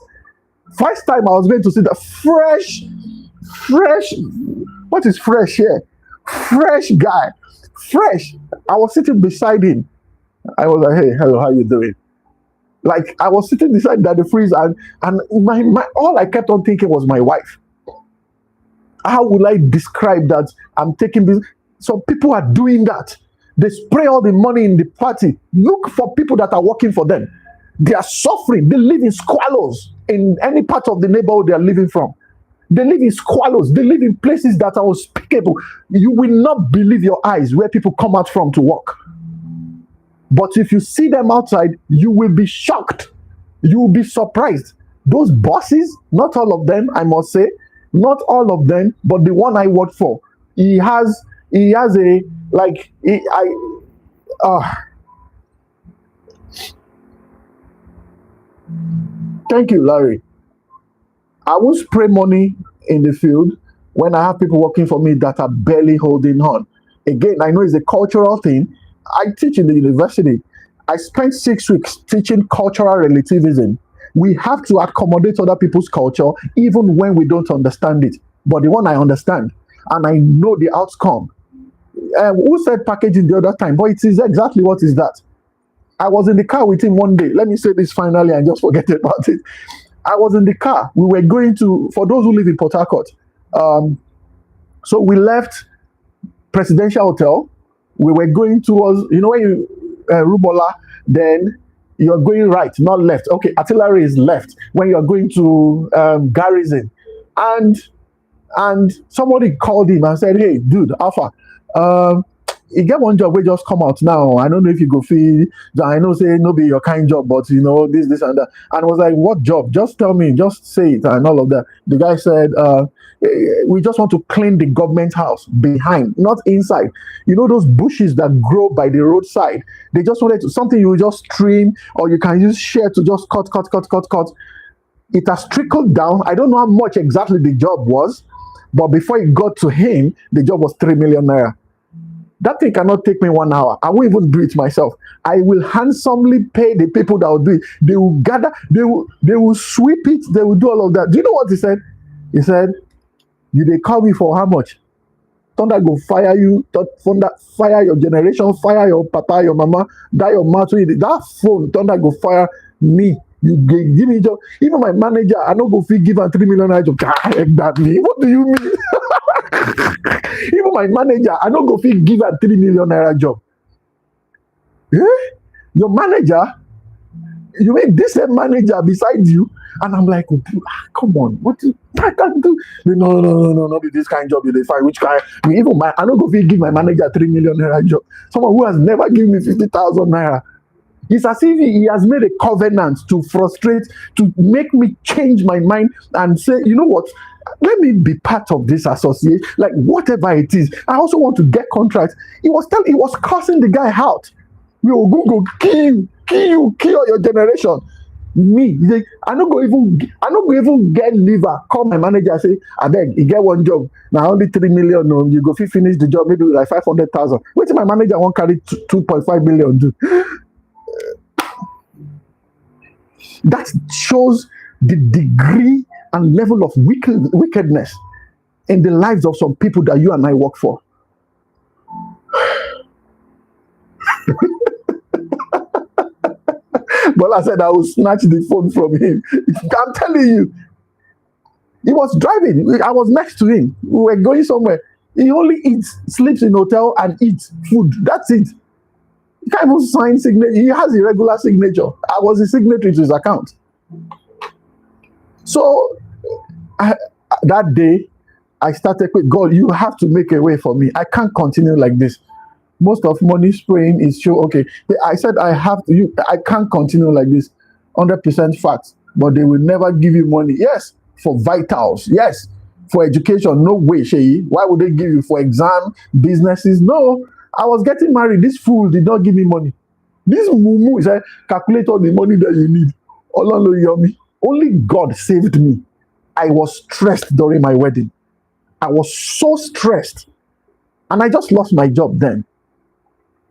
First time I was going to see the fresh What is fresh here? Fresh guy. Fresh. I was sitting beside him. I was like, hey, hello, how you doing? Like I was sitting beside that the freeze, and my all I kept on thinking was my wife. How will I describe that? I'm taking this. Some people are doing that. They spray all the money in the party. Look for people that are working for them. They are suffering. They live in squalors in any part of the neighborhood they are living from. They live in squalors. They live in places that are unspeakable. You will not believe your eyes where people come out from to work. But if you see them outside, you will be shocked. You will be surprised. Those bosses, not all of them, I must say, not all of them, but the one I worked for, he has a like thank you, Larry. I will spray money in the field when I have people working for me that are barely holding on. Again, I know it's a cultural thing. I teach in the university. I spent 6 weeks teaching cultural relativism. We have to accommodate other people's culture even when we don't understand it. But the one I understand, and I know the outcome. Who said packaging the other time? But it is exactly what is that. I was in the car with him one day. Let me say this finally and just forget about it. I was in the car. We were going to, for those who live in Port Harcourt, so we left Presidential Hotel. We were going towards, when you, Rubola, then you're going right, not left. Okay, artillery is left when you're going to Garrison. And somebody called him and said, hey, dude, Alpha, you get one job, we just come out now. I don't know if you go feel, I know say no be your kind job, but this and that. And I was like, what job? Just tell me, just say it and all of that. The guy said, we just want to clean the government house behind, not inside. Those bushes that grow by the roadside. They just wanted to, something you just trim, or you can use shear to just cut. It has trickled down. I don't know how much exactly the job was, but before it got to him, the job was 3 million naira. That thing cannot take me 1 hour. I won't even do it myself. I will handsomely pay the people that will do it. They will gather, they will sweep it, they will do all of that. Do you know what he said? He said, they call me for how much? Thunder go fire you, thunder fire your generation, fire your papa, your mama, die your mouth. That phone, thunder go fire me. You give me job. Even my manager, I don't go fee give her 3 million naira job. Exactly. What do you mean? Even my manager, I don't go fee give her 3 million naira job. Your manager, you mean this same manager beside you? And I'm like, come on, what do I can do? No, not be this kind of job you find. Which kind? I don't go fee give my manager 3 million naira job. Someone who has never given me 50,000 naira. It's as if he has made a covenant to frustrate, to make me change my mind and say, you know what? Let me be part of this association, like whatever it is. I also want to get contracts. He was cursing the guy out. We will go kill your generation. Me, I don't go even get liver. Call my manager and say, I beg, you get one job. Now only 3 million. No, you go finish the job, maybe like 500,000. Wait till my manager won't carry 2.5 million. Do. That shows the degree and level of wickedness in the lives of some people that you and I work for. But I said I will snatch the phone from him. I'm telling you. He was driving. I was next to him. We were going somewhere. He only eats, sleeps in hotel and eats food. That's it. He can't even sign signature. He has a regular signature. I was a signatory to his account. So that day, I started with God, you have to make a way for me. I can't continue like this. Most of money spraying is sure. Okay. I said I can't continue like this. 100% facts. But they will never give you money. Yes, for vitals. Yes, for education. No way, Sheyi. Why would they give you for exam, businesses? No. I was getting married. This fool did not give me money. This mumu said, calculate all the money that you need. Only God saved me. I was stressed during my wedding. I was so stressed. And I just lost my job then.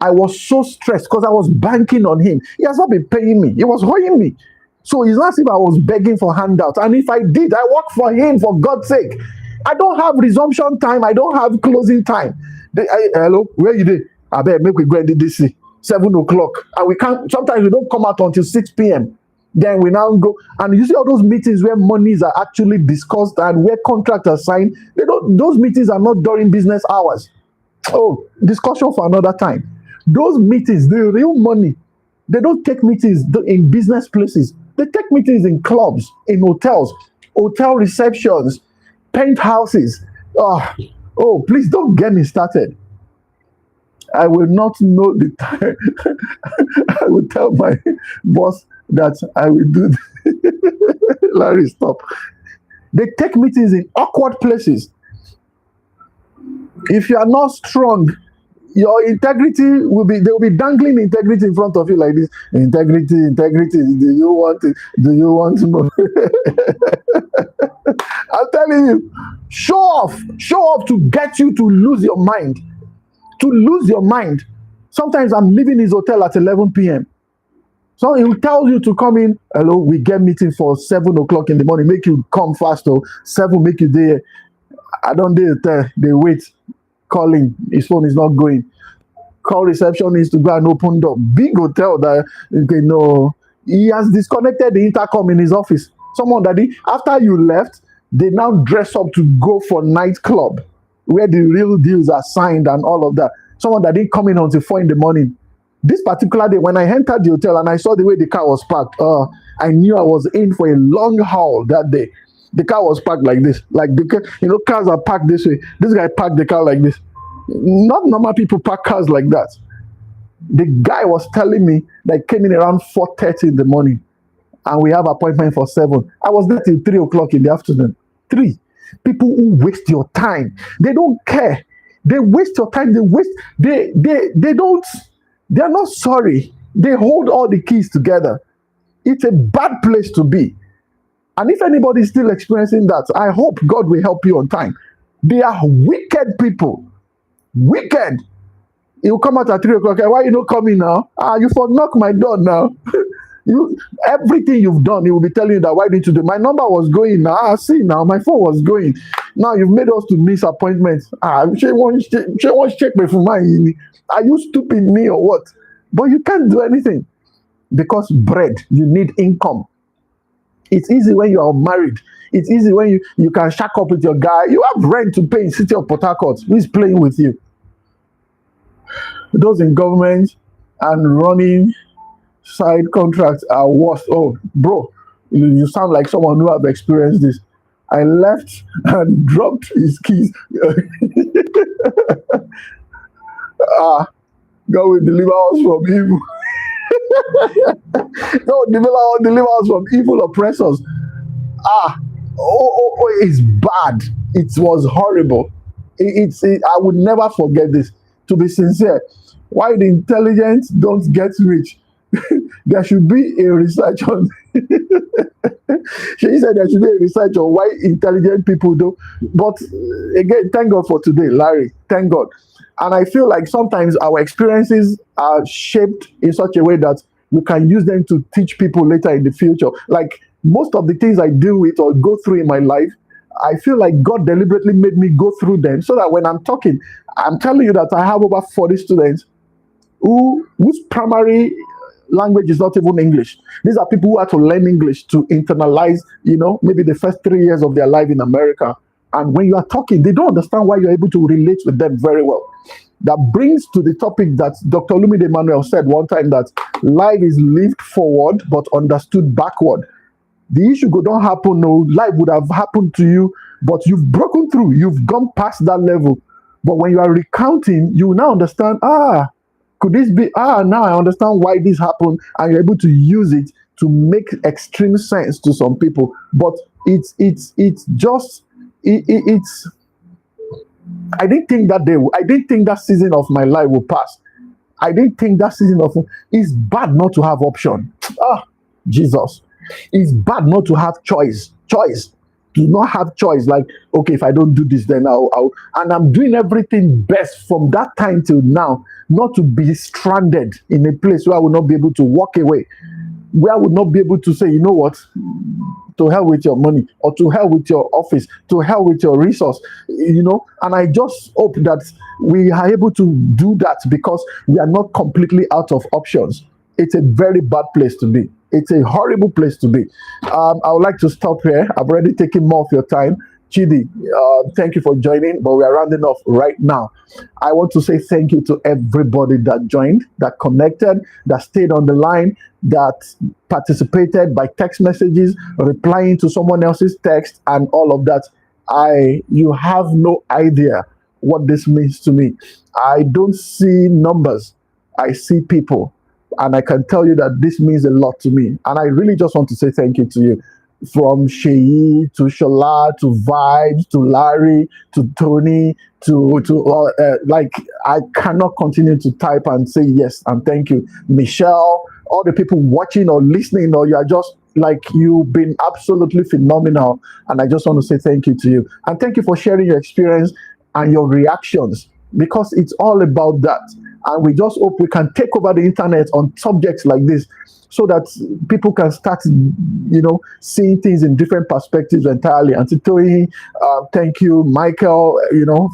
I was so stressed because I was banking on him. He has not been paying me. He was owing me. So it's not as if I was begging for handouts. And if I did, I work for him, for God's sake. I don't have resumption time. I don't have closing time. Hello, where you did? I bet make we go and do this 7 o'clock, and we can't. Sometimes we don't come out until 6 p.m. Then we now go, and you see all those meetings where monies are actually discussed and where contracts are signed. They don't. Those meetings are not during business hours. Oh, discussion for another time. Those meetings, the real money, they don't take meetings in business places. They take meetings in clubs, in hotels, hotel receptions, penthouses. Oh, please don't get me started. I will not know the time. I will tell my boss that I will do. Larry, stop. They take meetings in awkward places. If you are not strong, your integrity will be, they will be dangling integrity in front of you like this. Integrity. Do you want it? Do you want more? I'm telling you, show off to get you to lose your mind. To lose your mind. Sometimes I'm leaving his hotel at 11 p.m. So he will tell you to come in. Hello, we get meeting for 7 o'clock in the morning. Make you come fast, or 7 make you there. I don't dare tell. They wait. Calling. His phone is not going. Call receptionist to go and open door. Big hotel that, okay, no. He has disconnected the intercom in his office. Someone that after you left, they now dress up to go for nightclub where the real deals are signed and all of that. Someone that didn't come in until 4 in the morning. This particular day, when I entered the hotel and I saw the way the car was parked, I knew I was in for a long haul that day. The car was parked like this. Like, cars are parked this way. This guy parked the car like this. Not normal people park cars like that. The guy was telling me that came in around 4:30 in the morning and we have appointment for 7. I was there till 3 o'clock in the afternoon. 3. People who waste your time. They don't care. They waste your time. They don't, they're not sorry. They hold all the keys together. It's a bad place to be. And if anybody is still experiencing that, I hope God will help you on time. They are wicked people. Wicked. You come out at 3 o'clock. Why you not coming now? You for knock my door now. Everything you've done, he will be telling you that why didn't you do? My number was going now. See now, my phone was going. Now you've made us to miss appointments. She wants check me for mine. Are you stupid me or what? But you can't do anything because bread. You need income. It's easy when you are married. It's easy when you can shack up with your guy. You have rent to pay in City of Port Harcourt. Who is playing with you? Those in government and running side contracts are worse. Oh, bro, you sound like someone who have experienced this. I left and dropped his keys. God will deliver us from evil. No, deliver us from evil oppressors. It's bad. It was horrible. I would never forget this. To be sincere, why the intelligent don't get rich? There should be a research on. She said there should be a research on why intelligent people do. But again, thank God for today, Larry. Thank God. And I feel like sometimes our experiences are shaped in such a way that we can use them to teach people later in the future. Like most of the things I deal with or go through in my life, I feel like God deliberately made me go through them so that when I'm talking, I'm telling you that I have over 40 students whose primary language is not even English. These are people who had to learn English to internalize, maybe the first 3 years of their life in America. And when you are talking, they don't understand why you're able to relate with them very well. That brings to the topic that Dr. Lumide Emmanuel said one time, that life is lived forward but understood backward. The issue don't happen, no, life would have happened to you, but you've broken through, you've gone past that level. But when you are recounting, you now understand, could this be, now I understand why this happened, and you're able to use it to make extreme sense to some people. But it's I didn't think that I didn't think that season of my life will pass. I didn't think that season of, it's bad not to have option. Jesus. It's bad not to have choice. Do not have choice. Like, okay, if I don't do this, then and I'm doing everything best from that time till now, not to be stranded in a place where I will not be able to walk away. where I would not be able to say, you know what, to hell with your money, or to hell with your office, to hell with your resource, and I just hope that we are able to do that, because we are not completely out of options. It's a very bad place to be. It's a horrible place to be. I would like to stop here. I've already taken more of your time. Chidi, thank you for joining, but we are rounding off right now. I want to say thank you to everybody that joined, that connected, that stayed on the line, that participated by text messages, replying to someone else's text, and all of that. You have no idea what this means to me. I don't see numbers, I see people. And I can tell you that this means a lot to me. And I really just want to say thank you to you. From Sheyi to Shola to Vibes to Larry to Tony to like, I cannot continue to type and say yes and thank you. Michelle, all the people watching or listening, or you are just like, you've been absolutely phenomenal. And I just want to say thank you to you. And thank you for sharing your experience and your reactions, because it's all about that. And we just hope we can take over the internet on subjects like this, so that people can start, seeing things in different perspectives entirely. And Titoyi, thank you, Michael,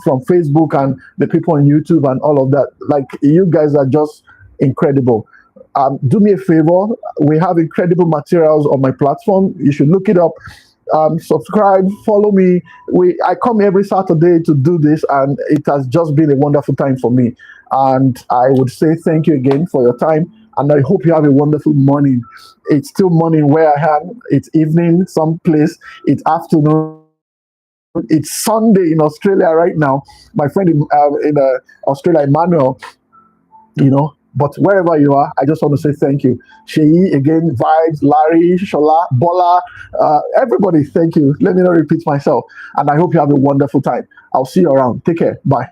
from Facebook, and the people on YouTube and all of that. Like, you guys are just incredible. Do me a favor. We have incredible materials on my platform. You should look it up. Subscribe, follow me. I come every Saturday to do this, and it has just been a wonderful time for me. And I would say thank you again for your time, and I hope you have a wonderful morning. It's still morning where I am. It's evening someplace. It's afternoon. It's Sunday in Australia right now. My friend in Australia, Emmanuel, But wherever you are, I just want to say thank you. Sheyi, again, Vibes, Larry, Shola, Bola, everybody, thank you. Let me not repeat myself. And I hope you have a wonderful time. I'll see you around. Take care. Bye.